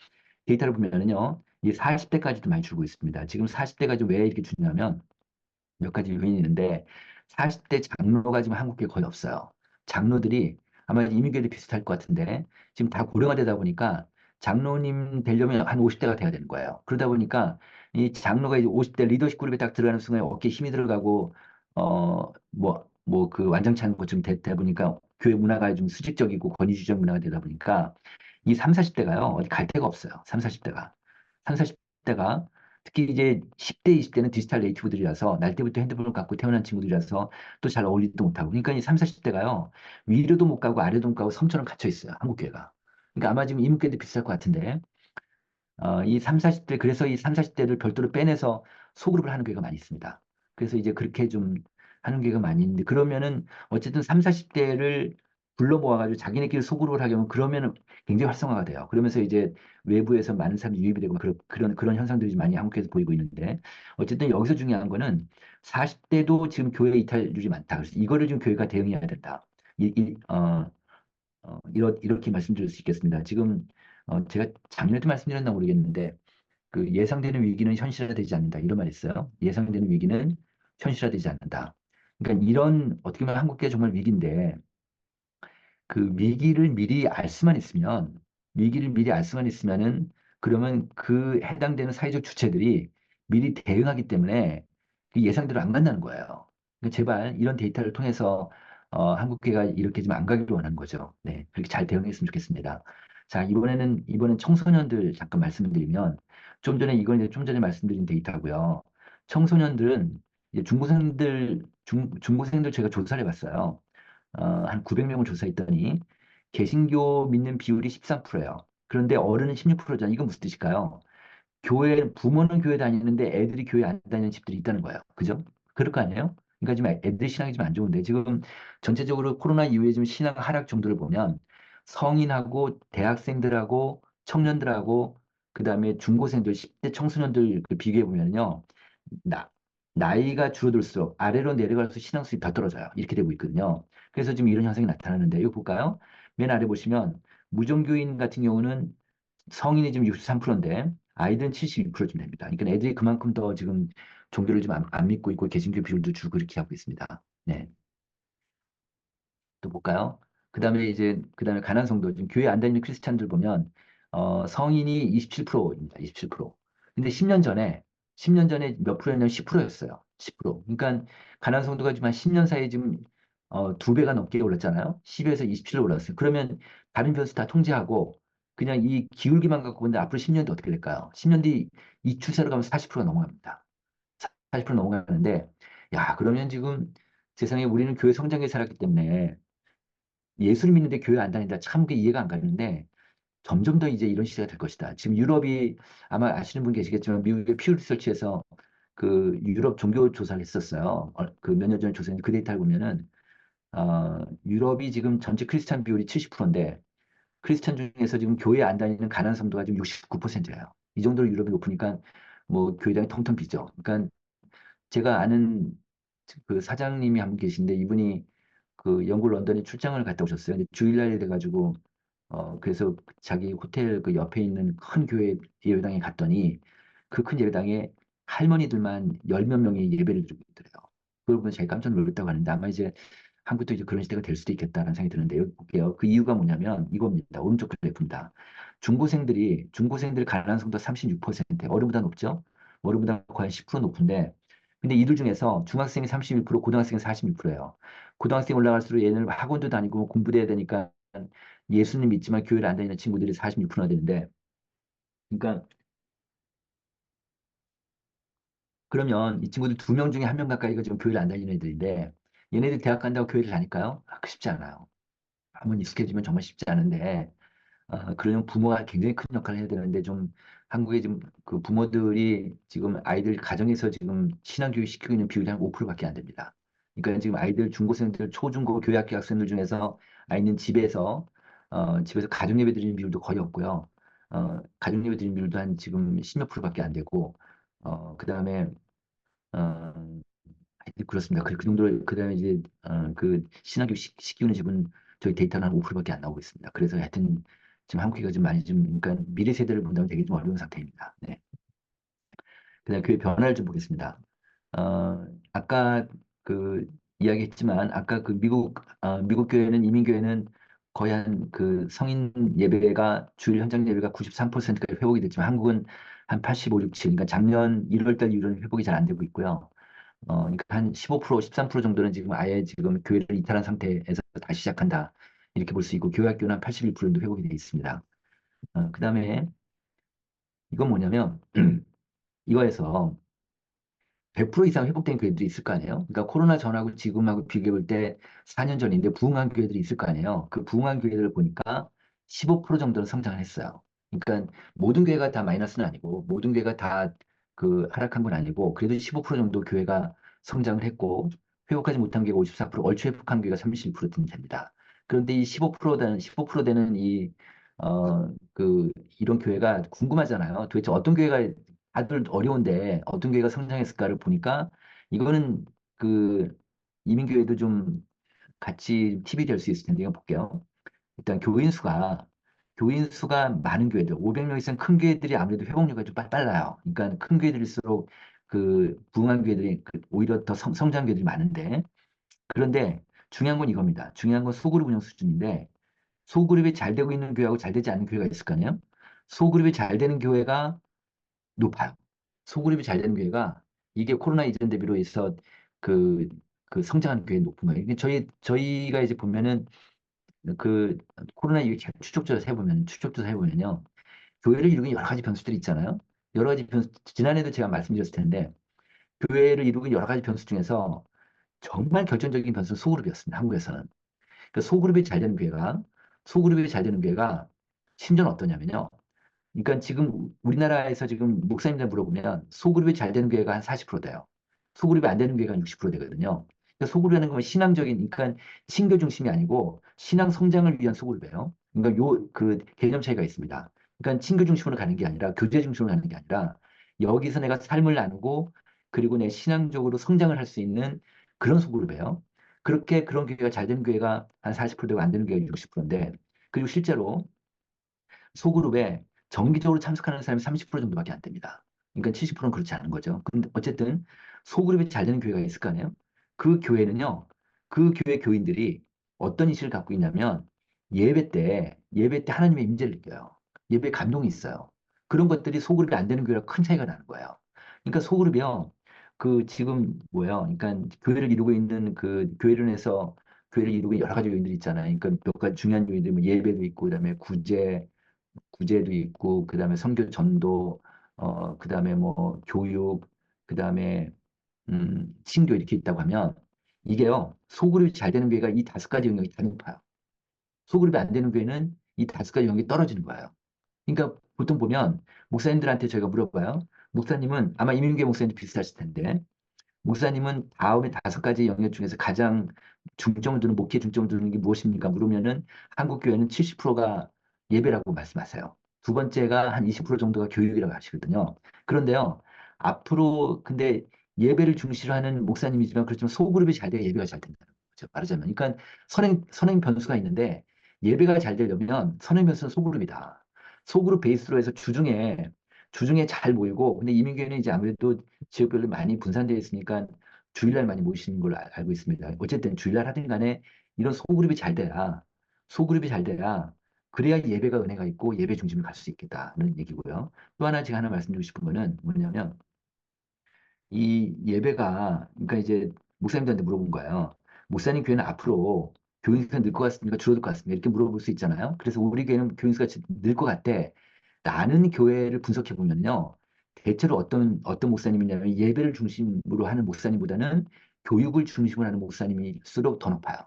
데이터를 보면은요, 이 40대까지도 많이 줄고 있습니다. 지금 40대가 왜 이렇게 줄냐면 몇 가지 요인이 있는데 40대 장로가 지금 한국에 거의 없어요. 장로들이 아마 이민계도 비슷할 것 같은데 지금 다 고령화 되다 보니까 장로님 되려면 한 50대가 돼야 되는 거예요. 그러다 보니까 이 장로가 이제 50대 리더십 그룹에 딱 들어가는 순간에 어깨에 힘이 들어가고 그 완전치 않은 것좀 되다 보니까 교회 문화가 좀 수직적이고 권위주의적 문화가 되다 보니까 이 3, 40대가요. 어디 갈 데가 없어요. 3, 40대가. 3, 40대가 특히 이제 10대, 20대는 디지털 네이티브들이라서 날 때부터 핸드폰을 갖고 태어난 친구들이라서 또 잘 어울리지도 못하고. 그러니까 이 3, 40대가요. 위로도 못 가고 아래도 못 가고 섬처럼 갇혀 있어요. 한국 교회가. 그러니까 아마 지금 이문계도 비슷할 것 같은데 이 3, 40대, 그래서 이 3, 40대를 별도로 빼내서 소그룹을 하는 경우가 많이 있습니다. 그래서 이제 그렇게 좀 하는 경우가 많이 있는데, 그러면은 어쨌든 3, 40대를 불러 모아가지고 자기네끼리 소그룹을 하게 하면 그러면은 굉장히 활성화가 돼요. 그러면서 이제 외부에서 많은 사람들이 유입이 되고 그런 현상들이 많이 한국에서 보이고 있는데, 어쨌든 여기서 중요한 거는 40대도 지금 교회 이탈률이 많다. 그래서 이거를 좀 교회가 대응해야 된다. 이, 이, 어, 이렇게 말씀드릴 수 있겠습니다. 지금 제가 작년에도 말씀드렸나 모르겠는데 그 예상되는 위기는 현실화되지 않는다 이런 말이 있어요. 예상되는 위기는 현실화되지 않는다. 그러니까 이런 어떻게 보면 한국계 정말 위기인데 그 위기를 미리 알 수만 있으면은 그러면 그 해당되는 사회적 주체들이 미리 대응하기 때문에 그 예상대로 안 간다는 거예요. 그러니까 제발 이런 데이터를 통해서 한국계가 이렇게 좀 안 가기를 원하는 거죠. 네, 그렇게 잘 대응했으면 좋겠습니다. 자, 이번엔 청소년들 잠깐 말씀드리면 이건 이제 좀 전에 말씀드린 데이터고요. 청소년들은 이제 중고생들 제가 조사를 해봤어요. 한 900명을 조사했더니 개신교 믿는 비율이 13%예요. 그런데 어른은 16%잖아요. 이건 무슨 뜻일까요? 부모는 교회 다니는데 애들이 교회 안 다니는 집들이 있다는 거예요. 그죠? 그럴 거 아니에요? 그러니까 지금 애들 신앙이 좀 안 좋은데 지금 전체적으로 코로나 이후에 지금 신앙 하락 정도를 보면 성인하고 대학생들하고 청년들하고 그다음에 중고생들 10대 청소년들 비교해 보면요. 나, 나이가 줄어들수록 아래로 내려갈수록 신앙 수준이 더 떨어져요. 이렇게 되고 있거든요. 그래서 지금 이런 현상이 나타나는데 이거 볼까요? 맨 아래 보시면 무종교인 같은 경우는 성인이 지금 63%인데 아이들은 72%쯤 됩니다. 그러니까 애들이 그만큼 더 지금 종교를 좀 안 믿고 있고 개신교 비율도 줄고 이렇게 하고 있습니다. 네. 또 볼까요? 그다음에 가난 성도 지금 교회 안 다니는 크리스찬들 보면 성인이 27%입니다. 27%. 근데 10년 전에 몇 프로였냐면 10%였어요. 10%. 그러니까 가난 성도가 지금 한 10년 사이에 지금 두 배가 넘게 올랐잖아요. 10에서 27로 올랐어요. 그러면 다른 변수 다 통제하고 그냥 이 기울기만 갖고 본데 앞으로 10년 뒤 어떻게 될까요? 10년 뒤 이 추세로 가면 40%가 넘어갑니다. 40% 넘어가는데 야, 그러면 지금 세상에 우리는 교회 성장에 살았기 때문에 예수를 믿는데 교회 안 다닌다. 참 그게 이해가 안 가는데 점점 더 이제 이런 시대가 될 것이다. 지금 유럽이 아마 아시는 분 계시겠지만 미국의 퓨 리서치에서 그 유럽 종교 조사를 했었어요. 그 몇 년 전에 조사했는데 그 데이터를 보면은 유럽이 지금 전체 크리스찬 비율이 70%인데 크리스천 중에서 지금 교회 안 다니는 가난 성도가 지금 69%예요. 이 정도로 유럽이 높으니까 뭐 교회당이 텅텅 비죠. 그러니까 제가 아는 그 사장님이 한 분 계신데 이분이 그 영국 런던에 출장을 갔다 오셨어요. 근데 주일날 돼가지고 그래서 자기 호텔 그 옆에 있는 큰 교회 예배당에 갔더니 그 큰 예배당에 할머니들만 열 몇 명이 예배를 드리고 있더래요. 그걸 보면 제가 깜짝 놀랐다고 하는데 아마 이제 한국도 이제 그런 시대가 될 수도 있겠다라는 생각이 드는데 여기 볼게요. 그 이유가 뭐냐면 이겁니다. 오른쪽 그래프입니다. 중고생들이 가난한 성도 36%, 어른보다 높죠? 어른보다 거의 한 10% 높은데 근데 이들 중에서 중학생이 31%, 고등학생이 46%예요. 고등학생 올라갈수록 얘는 학원도 다니고 뭐 공부도 해야 되니까 예수님 믿지만 교회를 안 다니는 친구들이 46%나 되는데 그러니까 그러면 이 친구들 두 명 중에 한 명 가까이가 지금 교회를 안 다니는 애들인데 얘네들 대학 간다고 교회를 다닐까요? 쉽지 않아요. 한번 익숙해지면 정말 쉽지 않은데 그러면 부모가 굉장히 큰 역할을 해야 되는데 좀 한국에 지금 그 부모들이 지금 아이들 가정에서 지금 신앙교육 시키고 있는 비율이 한 5%밖에 안 됩니다. 그러니까 지금 아이들 중고생들 초중고 교회학교 학생들 중에서 아이는 집에서 가정 예배 드리는 비율도 거의 없고요. 가정 예배 드리는 비율도 한 지금 10몇 프로밖에 안 되고 그다음에 어, 하여튼 그렇습니다. 그 정도로 그다음에 이제 그 신학교 시키는 집은 저희 데이터는 한 5%밖에 안 나오고 있습니다. 그래서 하여튼 지금 한국이가 좀 많이 좀 그러니까 미래 세대를 본다면 되게 좀 어려운 상태입니다. 네. 그다음 그 변화를 좀 보겠습니다. 아까 그 이야기했지만 아까 그 미국 교회는 이민 교회는 거의 한 그 성인 예배가 주일 현장 예배가 93%까지 회복이 됐지만 한국은 한 85, 67 그러니까 작년 1월 달 이후로는 회복이 잘 안 되고 있고요. 그러니까 한 15%, 13% 정도는 지금 아예 지금 교회를 이탈한 상태에서 다시 시작한다. 이렇게 볼 수 있고, 교회학교는 한 81% 정도 회복이 되어 있습니다. 그 다음에 이건 뭐냐면, 이거에서 100% 이상 회복된 교회들이 있을 거 아니에요? 그러니까 코로나 전하고 지금하고 비교해 볼 때 4년 전인데 부흥한 교회들이 있을 거 아니에요? 그 부흥한 교회들을 보니까 15% 정도는 성장을 했어요. 그러니까 모든 교회가 다 마이너스는 아니고 모든 교회가 다 그 하락한 건 아니고 그래도 15% 정도 교회가 성장을 했고 회복하지 못한 교회가 54%, 얼추 회복한 교회가 31% 됩니다. 그런데 이 15% 되는 이런 교회가 궁금하잖아요. 도대체 어떤 교회가 다들 어려운데 어떤 교회가 성장했을까를 보니까 이거는 그 이민교회도 좀 같이 팁이 될 수 있을 텐데 이거 볼게요. 일단 교인 수가 많은 교회들 500명 이상 큰 교회들이 아무래도 회복률이 좀 빨라요. 그러니까 큰 교회들일수록 그 부흥한 교회들이 오히려 더 성장 교회들이 많은데 그런데 중요한 건 이겁니다. 중요한 건 소그룹 운영 수준인데 소그룹이 잘 되고 있는 교회하고 잘 되지 않는 교회가 있을 거 아니에요? 소그룹이 잘 되는 교회가 높아요. 소그룹이 잘 되는 교회가 이게 코로나 이전 대비로 해서 그, 그 성장하는 교회 높은 거예요. 이게 저희가 이제 보면은 그 코로나 이후 추적 조사 해보면요. 교회를 이루는 여러 가지 변수들이 있잖아요. 여러 가지 변수, 지난해도 제가 말씀드렸을 텐데 교회를 이루는 여러 가지 변수 중에서 정말 결정적인 변수는 소그룹이었습니다. 한국에서는. 그 소그룹이 잘 되는 교회가 심지어는 어떠냐면요. 그러니까 지금 우리나라에서 지금 목사님들 물어보면 소그룹이 잘 되는 교회가 한 40% 돼요. 소그룹이 안 되는 교회가 한 60% 되거든요. 그러니까 소그룹이라는 건 신앙적인, 그러니까 신교 중심이 아니고 신앙 성장을 위한 소그룹이에요. 그러니까 그 개념 차이가 있습니다. 그러니까 친교 중심으로 가는 게 아니라 교제 중심으로 가는 게 아니라 여기서 내가 삶을 나누고 그리고 내 신앙적으로 성장을 할 수 있는 그런 소그룹이에요. 그렇게 그런 교회가 잘 되는 교회가 한 40% 되고 안 되는 교회가 60%인데 그리고 실제로 소그룹에 정기적으로 참석하는 사람이 30% 정도밖에 안 됩니다. 그러니까 70%는 그렇지 않은 거죠. 근데 어쨌든 소그룹이 잘 되는 교회가 있을 거 아니에요? 그 교회는요, 그 교회 교인들이 어떤 ý識을 갖고 있냐면 예배 때 하나님의 임재를 느껴요. 예배에 감동이 있어요. 그런 것들이 소그룹이 안 되는 교회랑 큰 차이가 나는 거예요. 그러니까 소그룹이요, 그 지금 뭐예요? 그러니까 교회를 이루고 있는 그 교회를 이루고 있는 여러 가지 요인들이 있잖아요. 그러니까 몇 가지 중요한 요인들이 뭐 예배도 있고, 그다음에 구제도 있고, 그 다음에 선교 전도, 그 다음에 뭐 교육, 그 다음에 신교 이렇게 있다고 하면 이게요, 소그룹이 잘 되는 교회가 이 다섯 가지 영역이 다 높아요. 소그룹이 안 되는 교회는 이 다섯 가지 영역이 떨어지는 거예요. 그러니까 보통 보면 목사님들한테 저희가 물어봐요. 목사님은 아마 이민규 목사님도 비슷하실 텐데, 목사님은 다음에 다섯 가지 영역 중에서 가장 중점을 두는 목회 중점을 두는 게 무엇입니까? 물으면은 한국 교회는 70%가 예배라고 말씀하세요. 두 번째가 한 20% 정도가 교육이라고 하시거든요. 그런데요, 앞으로 근데 예배를 중시로 하는 목사님이지만 그렇지만 소그룹이 잘 돼야 예배가 잘 된다는 거죠. 말하자면. 그러니까 선행 변수가 있는데 예배가 잘 되려면 선행 변수는 소그룹이다. 소그룹 베이스로 해서 주중에 잘 모이고 근데 이민교회는 이제 아무래도 지역별로 많이 분산되어 있으니까 주일날 많이 모이시는 걸로 알고 있습니다. 어쨌든 주일날 하든 간에 이런 소그룹이 잘 돼야 그래야 예배가 은혜가 있고 예배 중심을 갈 수 있겠다는 얘기고요. 또 하나 제가 하나 말씀드리고 싶은 거는 뭐냐면 이 예배가 그러니까 이제 목사님들한테 물어본 거예요. 목사님 교회는 앞으로 교인수가 늘 것 같습니까? 줄어들 것 같습니까? 이렇게 물어볼 수 있잖아요. 그래서 우리 교회는 교인수가 늘 것 같대. 나는 교회를 분석해 보면요. 대체로 어떤 목사님이냐면 예배를 중심으로 하는 목사님보다는 교육을 중심으로 하는 목사님일수록 더 높아요.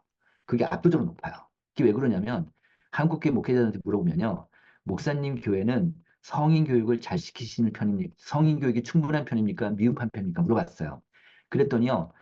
그게 압도적으로 높아요. 그게 왜 그러냐면 한국교회 목회자들한테 물어보면요. 목사님 교회는 성인 교육을 잘 시키시는 편입니까? 성인 교육이 충분한 편입니까? 미흡한 편입니까? 물어봤어요. 그랬더니요.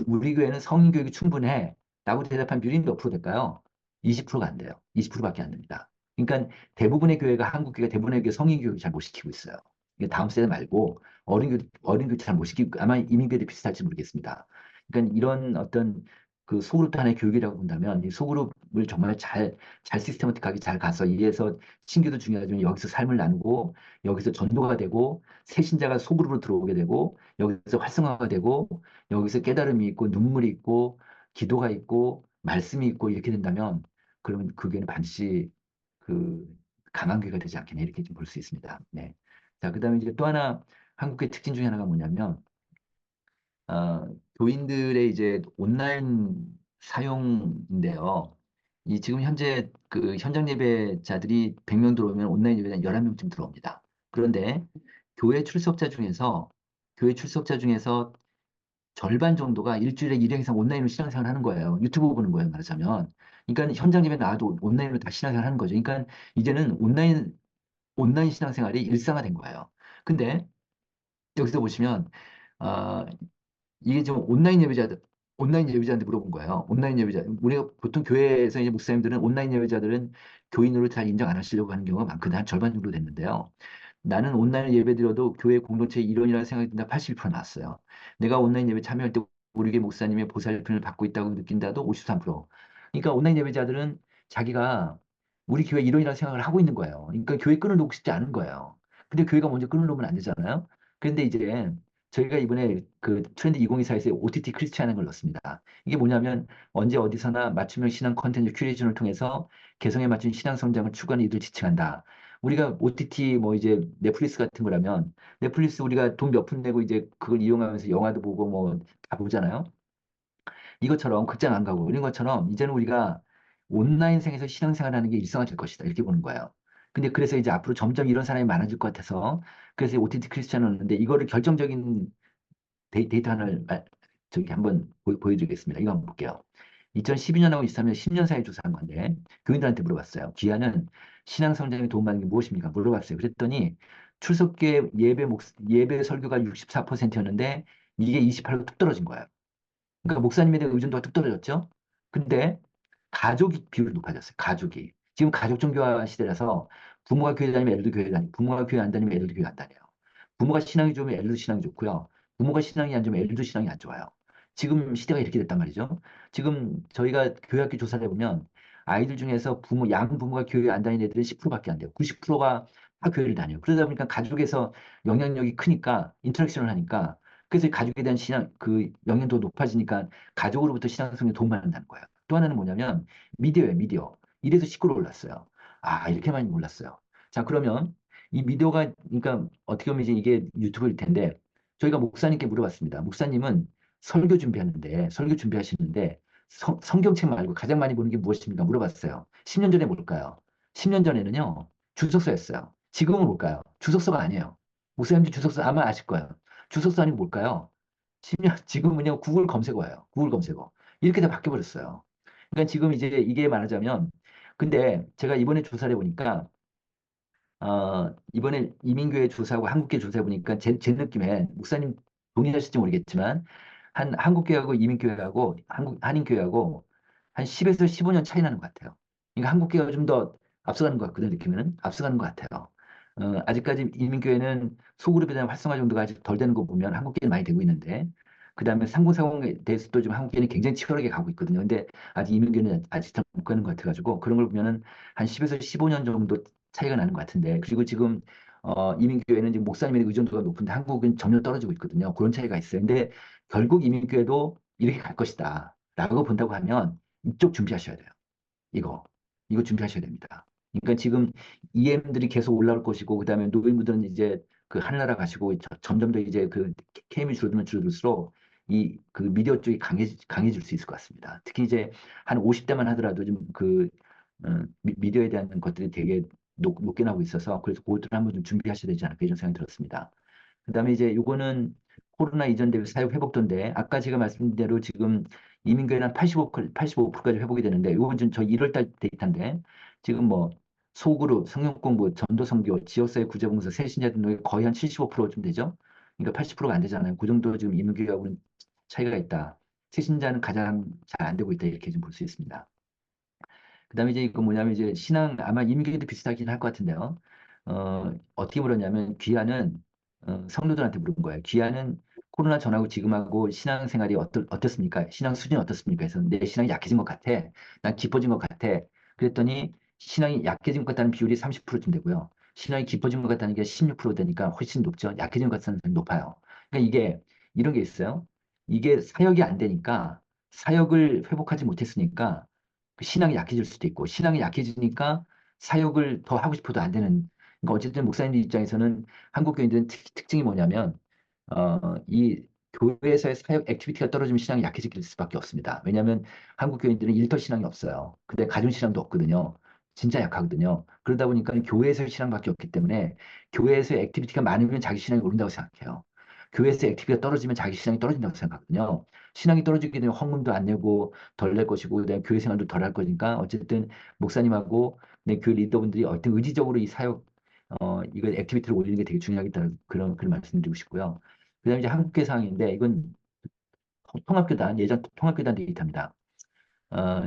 우리 교회는 성인 교육이 충분해. 라고 대답한 비율이 몇 프로 될까요? 20%가 안 돼요. 20%밖에 안 됩니다. 그러니까 대부분의 교회가 한국 교회가 대부분의 교회 성인 교육을 잘 못 시키고 있어요. 이게 다음 세대 말고 어린 교육 잘 못 시키고 아마 이민교회도 비슷할지 모르겠습니다. 그러니까 이런 어떤 그 소그룹 하나의 교육이라고 본다면 이 소그룹을 정말 잘 시스테마틱하게 잘 가서 이에서 신규도 중요하지만 여기서 삶을 나누고 여기서 전도가 되고 새 신자가 소그룹으로 들어오게 되고 여기서 활성화가 되고 여기서 깨달음이 있고 눈물이 있고 기도가 있고 말씀이 있고 이렇게 된다면 그러면 그 교회는 반드시 그 강한 교회가 되지 않겠냐 이렇게 좀 볼 수 있습니다. 네. 자, 그다음에 이제 또 하나 한국의 특징 중에 하나가 뭐냐면 교인들의 이제 온라인 사용인데요. 이 지금 현재 그 현장 예배자들이 100명 들어오면 온라인 예배자 11명쯤 들어옵니다. 그런데 교회 출석자 중에서 교회 출석자 중에서 절반 정도가 일주일에 1회 이상 온라인으로 신앙생활 하는 거예요. 유튜브 보는 거예요, 말하자면. 그러니까 현장 예배 나와도 온라인으로 다 신앙생활 하는 거죠. 그러니까 이제는 온라인 신앙생활이 일상화된 거예요. 근데 여기서 보시면 아, 이게 좀 온라인 예배자한테 물어본 거예요. 온라인 예배자. 우리가 보통 교회에서 이제 목사님들은 온라인 예배자들은 교인으로 잘 인정 안 하시려고 하는 경우가 많거든요. 한 절반 정도 됐는데요. 나는 온라인 예배 드려도 교회 공동체의 일원이라는 생각이 든다 81% 나왔어요. 내가 온라인 예배 참여할 때 우리 교회 목사님의 보살핌을 받고 있다고 느낀다도 53%. 그러니까 온라인 예배자들은 자기가 우리 교회 일원이라는 생각을 하고 있는 거예요. 그러니까 교회 끈을 놓고 싶지 않은 거예요. 근데 교회가 먼저 끈을 놓으면 안 되잖아요. 그런데 이제 저희가 이번에 그 트렌드 2024에서 OTT 크리스티안을 걸 넣었습니다. 이게 뭐냐면 언제 어디서나 맞춤형 신앙 콘텐츠 큐레이션을 통해서 개성에 맞춘 신앙 성장을 추구하는 이들 지칭한다. 우리가 OTT 뭐 이제 넷플릭스 같은 거라면 넷플릭스 우리가 돈 몇 푼 내고 이제 그걸 이용하면서 영화도 보고 뭐 다 보잖아요. 이것처럼 극장 안 가고 이런 것처럼 이제는 우리가 온라인상에서 신앙생활하는 게 일상화될 것이다. 이렇게 보는 거예요. 근데 그래서 이제 앞으로 점점 이런 사람이 많아질 것 같아서 그래서 OTT 크리스천을 넣는데 이거를 결정적인 데이터 하나를 저기 한번 보여드리겠습니다. 이거 한번 볼게요. 2012년하고 23년 10년 사이 조사한 건데 교인들한테 물어봤어요. 귀하는 신앙 성장에 도움받는 게 무엇입니까? 물어봤어요. 그랬더니 출석계 예배 설교가 64%였는데 이게 28로 뚝 떨어진 거예요. 그러니까 목사님에 대한 의존도가 뚝 떨어졌죠. 근데 가족이 비율이 높아졌어요. 가족이. 지금 가족 종교화 시대라서 부모가 교회 다니면 애들도 교회 다니고 부모가 교회 안 다니면 애들도 교회 안 다녀요. 부모가 신앙이 좋으면 애들도 신앙이 좋고요. 부모가 신앙이 안 좋으면 애들도 신앙이 안 좋아요. 지금 시대가 이렇게 됐단 말이죠. 지금 저희가 교회학교 조사를 해보면 아이들 중에서 양 부모가 교회 안 다니는 애들은 10%밖에 안 돼요. 90%가 다 교회를 다녀요. 그러다 보니까 가족에서 영향력이 크니까 인터랙션을 하니까 그래서 가족에 대한 신앙 그 영향도 높아지니까 가족으로부터 신앙성에 도움받는다는 거예요. 또 하나는 뭐냐면 미디어예요, 미디어. 이래서 10% 올랐어요. 아, 이렇게 많이 몰랐어요. 자, 그러면 이 미디어가 그러니까 어떻게 보면 이제 이게 유튜브일 텐데 저희가 목사님께 물어봤습니다. 목사님은 설교 준비하시는데 성경책 말고 가장 많이 보는 게 무엇입니까? 물어봤어요. 10년 전에 뭘까요? 10년 전에는요, 주석서였어요. 지금은 뭘까요? 주석서가 아니에요. 목사님들 주석서 아마 아실 거예요. 주석서 아니고 뭘까요? 10년, 지금은요, 구글 검색어예요. 구글 검색어. 이렇게 다 바뀌어버렸어요. 그러니까 지금 이제 이게 말하자면, 근데 제가 이번에 조사를 해보니까 이번에 이민교회 조사하고 한국교회 조사해보니까 제 느낌에, 목사님 동의하실지 모르겠지만, 한국교회하고 이민교회하고 한인교회하고 한 10에서 15년 차이 나는 것 같아요. 그러니까 한국교회가 좀 더 앞서가는 것 같거든요. 느낌에는 앞서가는 것 같아요. 아직까지 이민교회는 소그룹에 대한 활성화 정도가 아직 덜 되는 거 보면 한국계는 많이 되고 있는데, 그 다음에 상공사공에 대해서도 지금 한국계는 굉장히 치열하게 가고 있거든요. 근데 아직 이민교회는 아직 잘 못 가는 것 같아가지고 그런 걸 보면은 한 10에서 15년 정도 차이가 나는 것 같은데, 그리고 지금 이민교회는 지금 목사님의 의존도가 높은데 한국은 점점 떨어지고 있거든요. 그런 차이가 있어요. 근데 결국 이민교회도 이렇게 갈 것이다 라고 본다고 하면 이쪽 준비하셔야 돼요. 이거 이거 준비하셔야 됩니다. 그러니까 지금 EM들이 계속 올라올 것이고, 그다음에 노인분들은 이제 그 하늘나라 가시고 점점 더 이제 그 KM이 줄어들면 줄어들수록 이 그 미디어 쪽이 강해질 수 있을 것 같습니다. 특히 이제 한 50대만 하더라도 좀 그 미디어에 대한 것들이 되게 높게 나오고 있어서, 그래서 그것들을 한번 좀 준비하셔야 되지 않을까 이런 생각이 들었습니다. 그다음에 이제 요거는 코로나 이전 대비 사육 회복도인데, 아까 제가 말씀드린 대로 지금 이민교회는 85%까지 회복이 되는데, 요건 지금 저희 1월 달 데이터인데, 지금 뭐 소그룹, 성경 공부, 전도 선교, 지역사회 구제봉사, 새신자 등록이 거의 한 75%좀 되죠. 그러니까 80%가 안 되잖아요. 그 정도 지금 이민교회하고는 차이가 있다. 새신자는 가장 잘 안 되고 있다, 이렇게 좀 볼 수 있습니다. 그다음에 이제 이거 뭐냐면, 이제 신앙 아마 이민교회도 비슷하긴 할 것 같은데요. 어떻게 물었냐면, 귀하는 성도들한테 물은 거예요. 귀하는 코로나 전하고 지금하고 신앙생활이 어떻습니까? 신앙 수준이 어떻습니까? 그래서 내 신앙이 약해진 것 같아. 난 깊어진 것 같아. 그랬더니 신앙이 약해진 것 같다는 비율이 30%쯤 되고요. 신앙이 깊어진 것 같다는 게 16% 되니까 훨씬 높죠. 약해진 것 같다는 사람이 높아요. 그러니까 이게 이런 게 있어요. 이게 사역이 안 되니까, 사역을 회복하지 못했으니까 그 신앙이 약해질 수도 있고, 신앙이 약해지니까 사역을 더 하고 싶어도 안 되는. 그러니까 어쨌든 목사님들 입장에서는 한국 교인들은 특징이 뭐냐면, 이 교회에서의 사역 액티비티가 떨어지면 신앙이 약해질 수밖에 없습니다. 왜냐하면 한국 교인들은 일터 신앙이 없어요. 근데 가정 신앙도 없거든요. 진짜 약하거든요. 그러다 보니까 교회에서의 신앙밖에 없기 때문에, 교회에서의 액티비티가 많으면 자기 신앙이 오른다고 생각해요. 교회에서 액티비티가 떨어지면 자기 신앙이 떨어진다고 생각하거든요. 신앙이 떨어지게 되면 헌금도 안 내고 덜 낼 것이고, 그다음에 교회 생활도 덜 할 거니까, 어쨌든 목사님하고 내 교회 리더분들이 어떤 의지적으로 이 사역 이거 액티비티를 올리는 게 되게 중요하겠다는 그런 말씀드리고 싶고요. 그다음에 이제 한국계 상황인데, 이건 통합교단, 예전 통합교단 데이터입니다.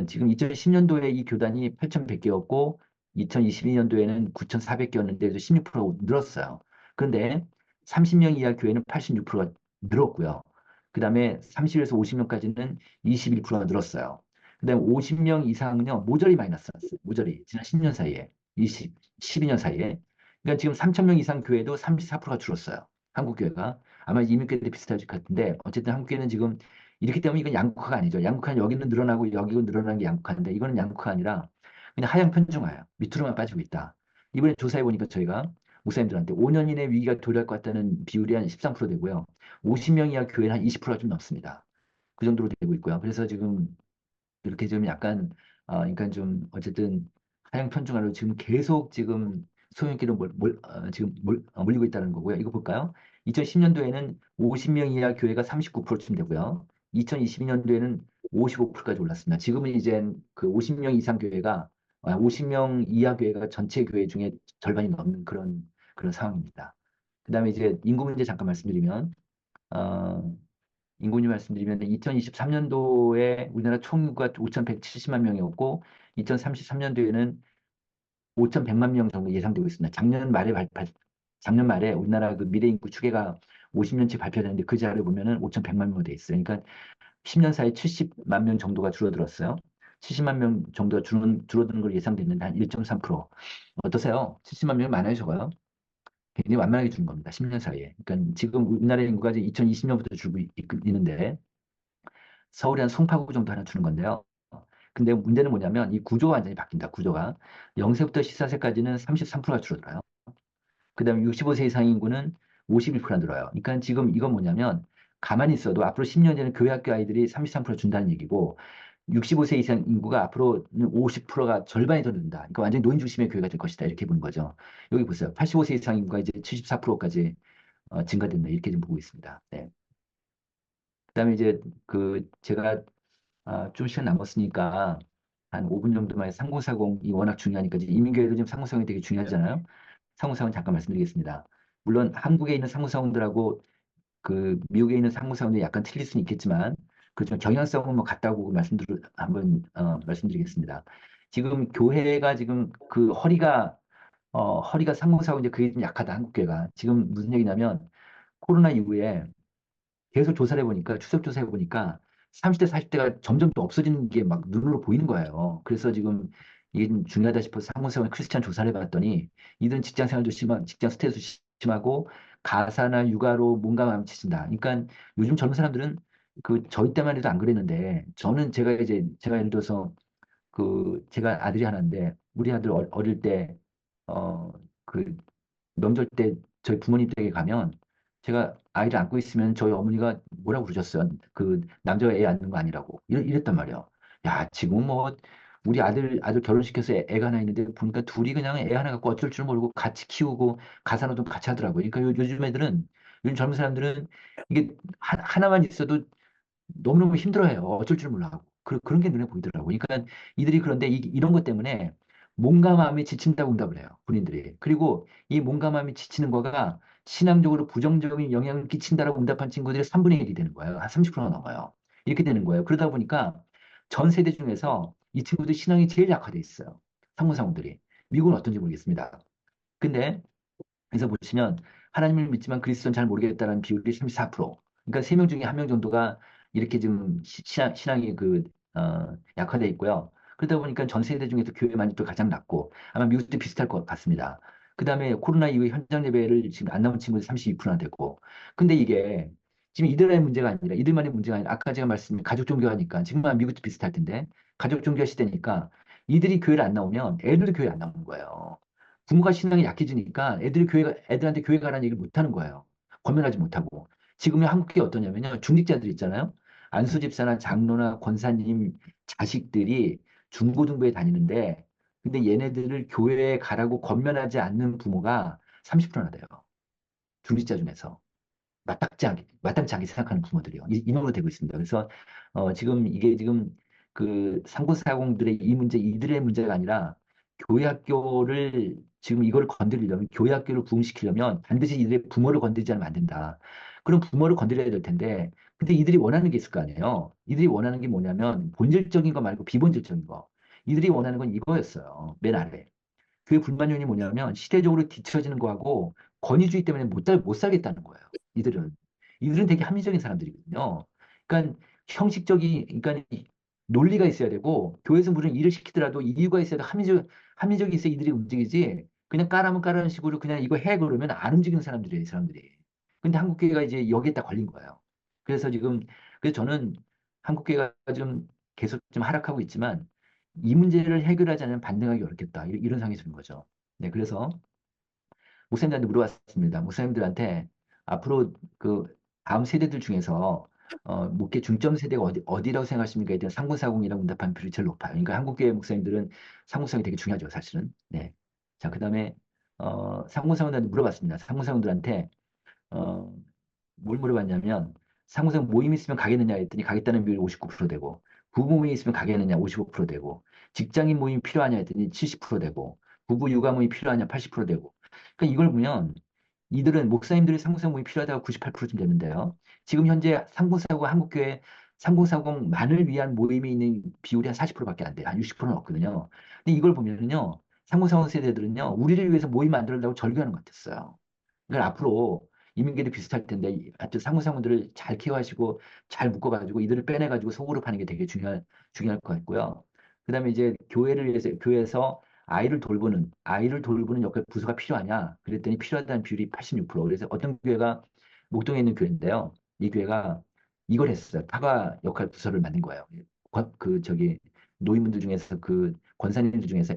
지금 2010년도에 이 교단이 8,100개였고 2022년도에는 9,400개였는데, 그래서 16% 늘었어요. 그런데 30명 이하 교회는 86%가 늘었고요. 그 다음에 30에서 50명까지는 21%가 늘었어요. 그 다음에 50명 이상은요, 모조리 마이너스 났어요. 모조리. 지난 10년 사이에. 12년 사이에. 그러니까 지금 3,000명 이상 교회도 34%가 줄었어요. 한국 교회가. 아마 이민교회도 비슷할 것 같은데, 어쨌든 한국 교회는 지금 이렇기 때문에 이건 양극화가 아니죠. 양극화는 여기는 늘어나고 여기는 늘어나는 게 양극화인데, 이거는 양극화가 아니라 그냥 하향 편중화예요. 밑으로만 빠지고 있다. 이번에 조사해 보니까 저희가 목사님들한테 5년 이내 위기가 도래할 것 같다는 비율이 한 13% 되고요. 50명 이하 교회는 한 20%가 좀 넘습니다. 그 정도로 되고 있고요. 그래서 지금 이렇게 좀 약간 그러니까 좀 어쨌든 하향 편중화로 지금 계속 지금 소형기로 몰리고 있다는 거고요. 이거 볼까요? 2010년도에는 50명 이하 교회가 39%쯤 되고요. 2022년도에는 55%까지 올랐습니다. 지금은 이제 그 50명 이상 교회가 50명 이하 교회가 전체 교회 중에 절반이 넘는 그런 상황입니다. 그다음에 이제 인구 문제 잠깐 말씀드리면, 어, 인구님 말씀드리면 2023년도에 우리나라 총인구가 5,170만 명이었고, 2033년도에는 5,100만 명 정도 예상되고 있습니다. 작년 말에 우리나라 그 미래 인구 추계가 50년치 발표됐는데, 그 자료를 보면은 5,100만 명으로 돼 있어요. 그러니까 10년 사이에 70만 명 정도가 줄어들었어요. 70만 명 정도가 줄어드는 걸 예상됐는데 한 1.3%. 어떠세요? 70만 명이 많아요, 적어요? 굉장히 완만하게 주는 겁니다. 10년 사이에. 그러니까 지금 우리나라 인구가 이제 2020년부터 줄고 있는데, 서울에 한 송파구 정도 하나 주는 건데요. 근데 문제는 뭐냐면, 이 구조가 완전히 바뀐다. 구조가 0세부터 14세까지는 33%가 줄어들어요. 그다음에 65세 이상 인구는 51%가 늘어요. 그러니까 지금 이건 뭐냐면, 가만히 있어도 앞으로 10년 전에 교회 학교 아이들이 33% 준다는 얘기고, 65세 이상 인구가 앞으로는 50%가 절반이 더 는다. 그러니까 완전히 노인 중심의 교회가 될 것이다. 이렇게 보는 거죠. 여기 보세요. 85세 이상 인구가 이제 74%까지 증가된다. 이렇게 좀 보고 있습니다. 네. 그다음에 이제 그 제가 좀 시간 남았으니까 한 5분 정도만, 상공사공이 워낙 중요하니까, 이제 이민교회도 지금 상공사공이 되게 중요하잖아요. 상공사공 잠깐 말씀드리겠습니다. 물론 한국에 있는 상공사공들하고 그 미국에 있는 상공사공들이 약간 틀릴 수는 있겠지만, 그렇지만 경향성은 뭐 같다고 한번 말씀드리겠습니다. 지금 교회가 지금 그 허리가 상공사고 이제 그게 좀 약하다, 한국교회가. 지금 무슨 얘기냐면 코로나 이후에 계속 조사를 해보니까, 추적 조사해보니까 30대, 40대가 점점 더 없어지는 게 막 눈으로 보이는 거예요. 그래서 지금 이게 좀 중요하다 싶어서 상호세원 크리스찬 조사를 해봤더니 이들은 직장 생활도 심한, 직장 스트레스 심하고 가사나 육아로 몸과 마음이 지친다. 그러니까 요즘 젊은 사람들은 그 저희 때만 해도 안 그랬는데 저는 제가 예를 들어서 제가 아들이 하나인데 우리 아들 어릴 때 어, 그 명절 때 저희 부모님 댁에 가면 제가 아이를 안고 있으면 저희 어머니가 뭐라고 그러셨어요? 그 남자가 애 안는 거 아니라고 이랬단 말이에요. 야, 지금 뭐 우리 아들 결혼시켜서 애가 하나 있는데 보니까 둘이 그냥 애 하나 갖고 어쩔 줄 모르고 같이 키우고 가사노동 같이 하더라고요. 그러니까 요즘 애들은 요즘 젊은 사람들은 이게 하나만 있어도 너무너무 힘들어해요. 어쩔 줄 몰라 하고. 그런 게 눈에 보이더라고요. 그러니까 이들이 그런데 이런 것 때문에 몸과 마음이 지친다고 응답을 해요. 군인들이. 그리고 이 몸과 마음이 지치는 거가 신앙적으로 부정적인 영향을 끼친다라고 응답한 친구들이 3분의 1이 되는 거예요. 한 30%가 넘어요. 이렇게 되는 거예요. 그러다 보니까 전 세대 중에서 이 친구들 신앙이 제일 약화돼 있어요. 상무상무들이. 미국은 어떤지 모르겠습니다. 근데 그래서 보시면 하나님을 믿지만 그리스도는 잘 모르겠다는 비율이 34%. 그러니까 3명 중에 1명 정도가 이렇게 지금 신앙이 약화돼 있고요. 그러다 보니까 전 세대 중에서 교회 만족도가 가장 낮고 아마 미국도 비슷할 것 같습니다. 그다음에 코로나 이후에 현장 예배를 지금 안 나온 친구들이 32%나 되고. 근데 이게 지금 이들의 문제가 아니라 이들만의 문제가 아니라 아까 제가 말씀드린 가족 종교하니까 지금 아마 미국도 비슷할 텐데 가족 종교 시대니까 이들이 교회를 안 나오면 애들도 교회 안 나오는 거예요. 부모가 신앙이 약해지니까 애들한테 교회 가라는 얘기를 못 하는 거예요. 권면하지 못하고. 지금의 한국이 어떠냐면요. 중직자들 있잖아요. 안수 집사나 장로나 권사님 자식들이 중고등부에 다니는데, 근데 얘네들을 교회에 가라고 권면하지 않는 부모가 30%나 돼요. 중직자 중에서. 마땅치 않게 생각하는 부모들이요. 이 정도 되고 있습니다. 그래서, 지금 이게 지금 상고사공들의 이 문제, 이들의 문제가 아니라 교회 학교를 지금 이걸 건드리려면, 교회 학교를 부흥시키려면 반드시 이들의 부모를 건드리지 않으면 안 된다. 그럼 부모를 건드려야 될 텐데, 근데 이들이 원하는 게 있을 거 아니에요. 이들이 원하는 게 뭐냐면, 본질적인 거 말고 비본질적인 거. 이들이 원하는 건 이거였어요. 맨 아래. 그 불만 요인이 뭐냐면 시대적으로 뒤처지는 거하고 권위주의 때문에 못 살겠다는 거예요. 이들은. 이들은 되게 합리적인 사람들이거든요. 그러니까 그러니까 논리가 있어야 되고 교회에서 무슨 일을 시키더라도 이유가 있어야 돼. 합리적이 있어야 이들이 움직이지. 그냥 까라면 까라는 식으로 그냥 이거 해 그러면 안 움직이는 사람들이에요, 이 사람들이. 근데 한국교회가 이제 여기에 딱 걸린 거예요. 그래서 지금 그래서 저는 한국교회가 좀 계속 좀 하락하고 있지만 이 문제를 해결하지 않으면 반등하기 어렵겠다. 이런 생각이 드는 거죠. 네, 그래서 목사님들한테 물어봤습니다. 목사님들한테 앞으로 그 다음 세대들 중에서 목회 중점 세대가 어디라고 생각하십니까? 일단 상군사공이라고 응답한 비율이 제일 높아요. 그러니까 한국교회 목사님들은 상군사공이 되게 중요하죠, 사실은. 네. 자, 그다음에 상군사공들한테 물어봤습니다. 상군사공들한테 어, 뭘 물어봤냐면 상호성 모임 있으면 가겠느냐 했더니 가겠다는 비율이 59% 되고 부부 모임 있으면 가겠느냐 55% 되고 직장인 모임 필요하냐 했더니 70% 되고 부부 육아 모임 필요하냐 80% 되고 그러니까 이걸 보면 이들은 목사님들이 상호성 모임 필요하다고 98%쯤 되는데요. 지금 현재 상공사고 한국교회 상공사공만을 위한 모임이 있는 비율이 한 40%밖에 안 돼요. 한 60%는 없거든요. 근데 이걸 보면은요. 상공사공 세대들은요. 우리를 위해서 모임 만들려고 절규하는 것 같았어요. 그러니까 앞으로 이민계도 비슷할 텐데 하여튼 상무상무들을 잘 케어하시고 잘 묶어가지고 이들을 빼내가지고 속으로 파는 게 되게 중요할 것 같고요. 그다음에 이제 교회를 위해서 교회에서 아이를 돌보는 역할 부서가 필요하냐? 그랬더니 필요하다는 비율이 86%. 그래서 어떤 교회가 목동에 있는 교회인데요. 이 교회가 이걸 했어요. 타가 역할 부서를 만든 거예요. 저기 노인분들 중에서 권사님들 중에서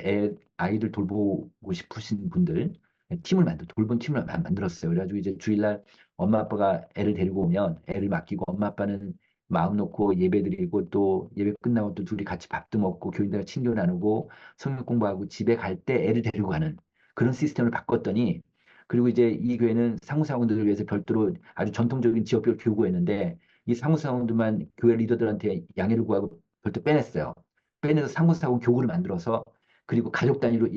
아이들 돌보고 싶으신 분들 돌본 팀을 만들었어요. 그래가지고 이제 주일날 엄마 아빠가 애를 데리고 오면 애를 맡기고 엄마 아빠는 마음 놓고 예배 드리고 또 예배 끝나고 또 둘이 같이 밥도 먹고 교인들과 친교 나누고 성경 공부하고 집에 갈 때 애를 데리고 가는 그런 시스템을 바꿨더니 그리고 이제 이 교회는 상무사원들을 위해서 별도로 아주 전통적인 지역별 교구였는데 이 상무사원들만 교회 리더들한테 양해를 구하고 별도 빼냈어요. 빼내서 상무사원 교구를 만들어서 그리고 가족 단위로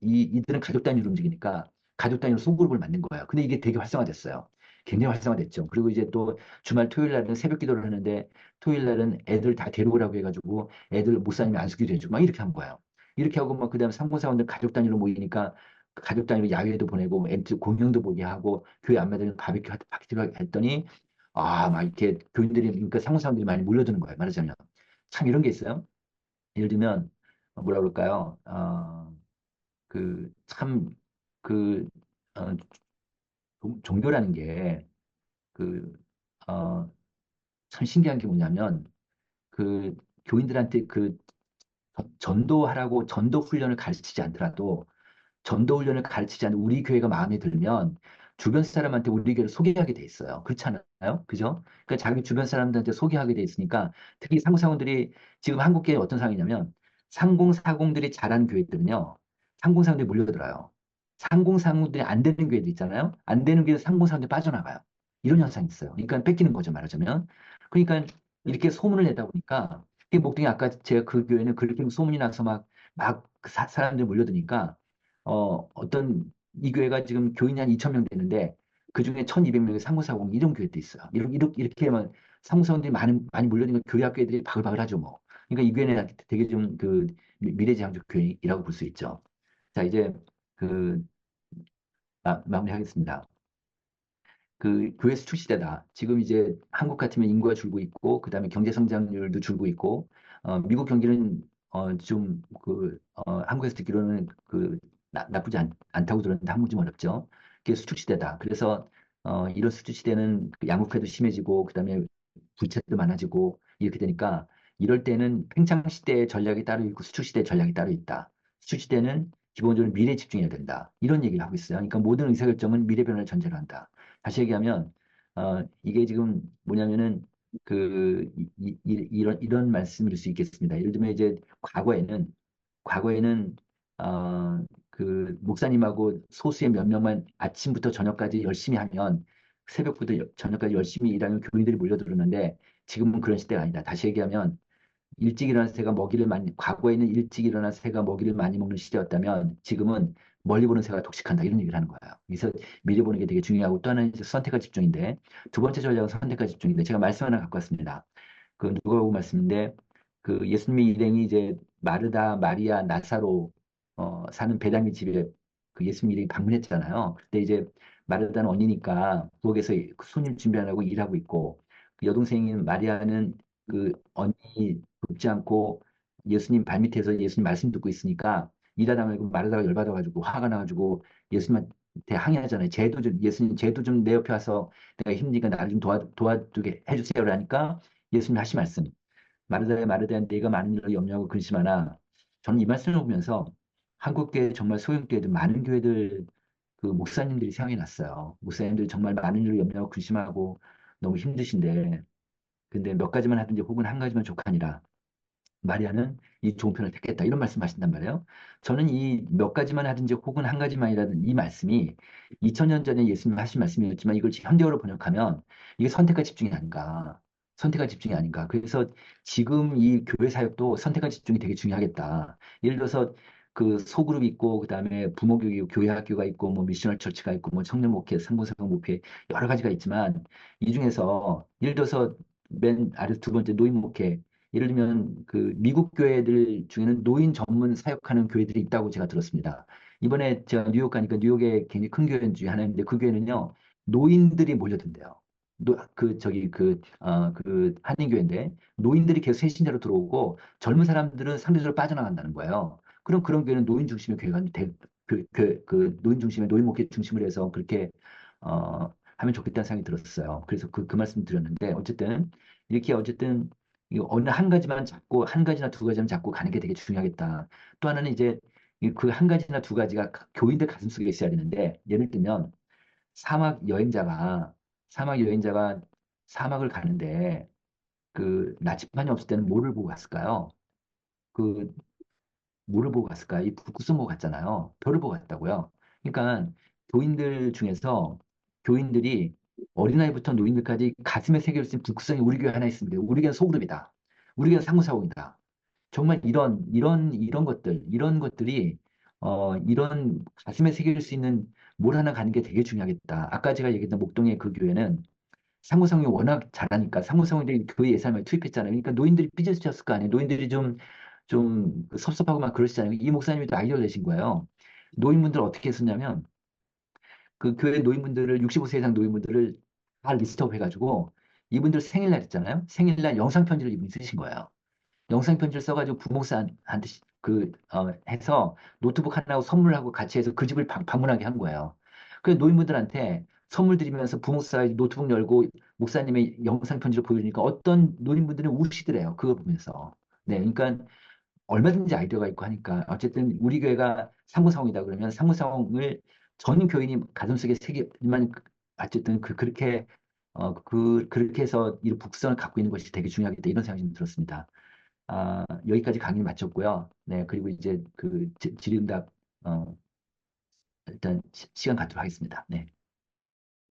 이들은 가족 단위로 움직이니까 가족 단위로 소그룹을 만든 거예요. 근데 이게 되게 활성화됐어요. 굉장히 활성화됐죠. 그리고 이제 또 주말 토요일 날은 새벽 기도를 하는데 토요일 날은 애들 다 데려오라고 해가지고 애들 목사님이 안수기도 해주고 막 이렇게 한 거예요. 이렇게 하고 막 그다음 상봉사원들 가족 단위로 모이니까 그 가족 단위로 야외도 보내고 애들 공연도 보게 하고 교회 안마다는 바비큐 파티를 했더니 막 이렇게 교인들이 그러니까 상봉사원들이 많이 몰려드는 거예요. 말하자면 참 이런 게 있어요. 예를 들면 뭐라 그럴까요? 그 참 그 어, 종교라는 게 그, 어, 참 신기한 게 뭐냐면, 그, 교인들한테 그 전도하라고 전도 훈련을 가르치지 않더라도 전도 훈련을 가르치지 않는 우리 교회가 마음에 들면 주변 사람한테 우리 교회를 소개하게 돼 있어요. 그렇지 않아요? 그죠? 그러니까 자기 주변 사람들한테 소개하게 돼 있으니까 특히 상고사원들이 지금 한국 교회 어떤 상황이냐면 상공사공들이 잘하는 교회들은요. 상공사공들이 몰려들어요. 상공사공들이 안 되는 교회들 있잖아요. 안 되는 교회 상공사공들이 빠져나가요. 이런 현상이 있어요. 그러니까 뺏기는 거죠, 말하자면. 그러니까 이렇게 소문을 내다 보니까 이게 목동이 아까 제가 그 교회는 그렇게 소문이 나서 막 사람들이 몰려드니까 어떤 이 교회가 지금 교인이 한 2천 명 되는데 그 중에 1,200명이 상무사공 이런 교회도 있어요. 이렇게 하면 상무사원들이 많이 몰려드는 교회 학교들이 바글바글하죠, 뭐. 그러니까 이 교회는 되게 좀 그 미래지향적 교회이라고 볼 수 있죠. 자, 이제 그 마무리하겠습니다. 그 교회 수축 시대다. 지금 이제 한국 같으면 인구가 줄고 있고, 그다음에 경제 성장률도 줄고 있고, 미국 경기는 한국에서 듣기로는 나쁘지 않다고 들었는데 한국 좀 어렵죠. 그게 수축 시대다. 그래서 이런 수축 시대는 그 양극화도 심해지고, 그다음에 부채도 많아지고 이렇게 되니까 이럴 때는 팽창 시대의 전략이 따로 있고 수축 시대의 전략이 따로 있다. 수축 시대는 기본적으로 미래에 집중해야 된다. 이런 얘기를 하고 있어요. 그러니까 모든 의사결정은 미래 변화를 전제로 한다. 다시 얘기하면 이게 지금 뭐냐면은 이런 말씀일 수 있겠습니다. 예를 들면 이제 과거에는 그 목사님하고 소수의 몇 명만 아침부터 저녁까지 열심히 하면 새벽부터 저녁까지 열심히 일하는 교인들이 몰려들었는데 지금은 그런 시대가 아니다. 다시 얘기하면 일찍 일어난 새가 먹이를 많이, 과거에는 일찍 일어난 새가 먹이를 많이 먹는 시대였다면 지금은 멀리 보는 새가 독식한다. 이런 얘기를 하는 거예요. 그래서 미래 보는 게 되게 중요하고 또 하나는 이제 선택과 집중인데 두 번째 전략은 선택과 집중인데 제가 말씀 하나 갖고 왔습니다. 그 누가복음 말씀인데 그 예수님의 일행이 이제 마르다, 마리아, 나사로 사는 베다니 집에 그 예수님 일행이 방문했잖아요. 그때 이제 마르다는 언니니까 부엌에서 그 손님 준비하라고 일하고 있고 그 여동생인 마리아는 그 언니 돕지 않고 예수님 발밑에서 예수님 말씀 듣고 있으니까 일하다 말고 마르다가 열받아가지고 화가 나가지고 예수님한테 항의하잖아요. 예수님 쟤도 좀 내 옆에 와서 내가 힘드니까 나를 좀 도와주게 해주세요. 라니까 예수님 하신 말씀. 마르다야 마르다야 네가 많은 일을 염려하고 근심하나 저는 이 말씀을 보면서 한국교회 정말 소형교회들 많은 교회들 그 목사님들이 생각이 났어요. 목사님들 정말 많은 일을 염려하고 근심하고 너무 힘드신데 근데 몇 가지만 하든지 혹은 한 가지만 족하니라. 마리아는 이 좋은 편을 택했다. 이런 말씀 하신단 말이에요. 저는 이 몇 가지만 하든지 혹은 한 가지만이라든 이 말씀이 2000년 전에 예수님 하신 말씀이었지만 이걸 현대어로 번역하면 이게 선택과 집중이 아닌가. 선택과 집중이 아닌가. 그래서 지금 이 교회 사역도 선택과 집중이 되게 중요하겠다. 예를 들어서 그 소그룹 있고 그다음에 부모교육 교회 학교가 있고 뭐 미셔널 처치가 있고 뭐 청년 목회, 상고사역 목회 여러 가지가 있지만 이 중에서 예를 들어서 맨 아래 두 번째 노인 목회 예를 들면 그 미국 교회들 중에는 노인 전문 사역하는 교회들이 있다고 제가 들었습니다. 이번에 제가 뉴욕 가니까 뉴욕에 굉장히 큰 교회 중에 하나인데 그 교회는요 노인들이 몰려든대요. 그 한인교회인데 노인들이 계속 새신자로 들어오고 젊은 사람들은 상대적으로 빠져나간다는 거예요. 그럼 그런 교회는 노인 중심의 교회가 그 노인 중심의 노인 목회 중심으로 해서 그렇게 하면 좋겠다는 생각이 들었어요. 그래서 그 말씀 드렸는데 어쨌든 이렇게 어쨌든 이 어느 한 가지만 잡고 한 가지나 두 가지만 잡고 가는 게 되게 중요하겠다. 또 하나는 이제 그 한 가지나 두 가지가 교인들 가슴속에 있어야 되는데 예를 들면 사막 여행자가 사막을 가는데 그 나침반이 없을 때는 뭐를 보고 갔을까요? 그 뭐를 보고 갔을까? 이 북극성 보고 갔잖아요. 별을 보고 갔다고요. 그러니까 교인들 중에서 교인들이 어린아이부터 노인들까지 가슴에 새겨진 북극성이 우리 교회 하나 있습니다. 우리 교회는 소그룹이다. 우리 교회는 상무사고이다. 정말 이런 것들이 이런 가슴에 새길 수 있는 뭘 하나 가는 게 되게 중요하겠다. 아까 제가 얘기했던 목동의 그 교회는 상무성이 워낙 잘하니까 상무성들이 교회 예산을 투입했잖아요. 그러니까 노인들이 삐져졌을 거 아니에요. 노인들이 좀 섭섭하고 막 그러시잖아요. 이 목사님이 또 아이디어를 내신 거예요. 노인분들 어떻게 했었냐면 그 교회 노인분들을 65세 이상 노인분들을 다 리스트업 해가지고 이분들 생일날 있잖아요. 생일날 영상 편지를 이분이 쓰신 거예요. 영상 편지를 써가지고 부목사한테 해서 노트북 하나하고 선물하고 같이 해서 그 집을 방문하게 한 거예요. 그래서 노인분들한테 선물 드리면서 부목사의 노트북 열고 목사님의 영상 편지를 보여주니까 어떤 노인분들은 우시더래요. 그거 보면서. 네, 그러니까 얼마든지 아이디어가 있고 하니까 어쨌든 우리 교회가 상무성이다 그러면 상무성을 전 교인이 가슴속에 새기만 어쨌든 그렇게 해서 이 북선을 갖고 있는 것이 되게 중요하겠다 이런 생각이 좀 들었습니다. 여기까지 강의를 마쳤고요. 네, 그리고 이제 그 질의응답 일단 시간 갖도록 하겠습니다. 네.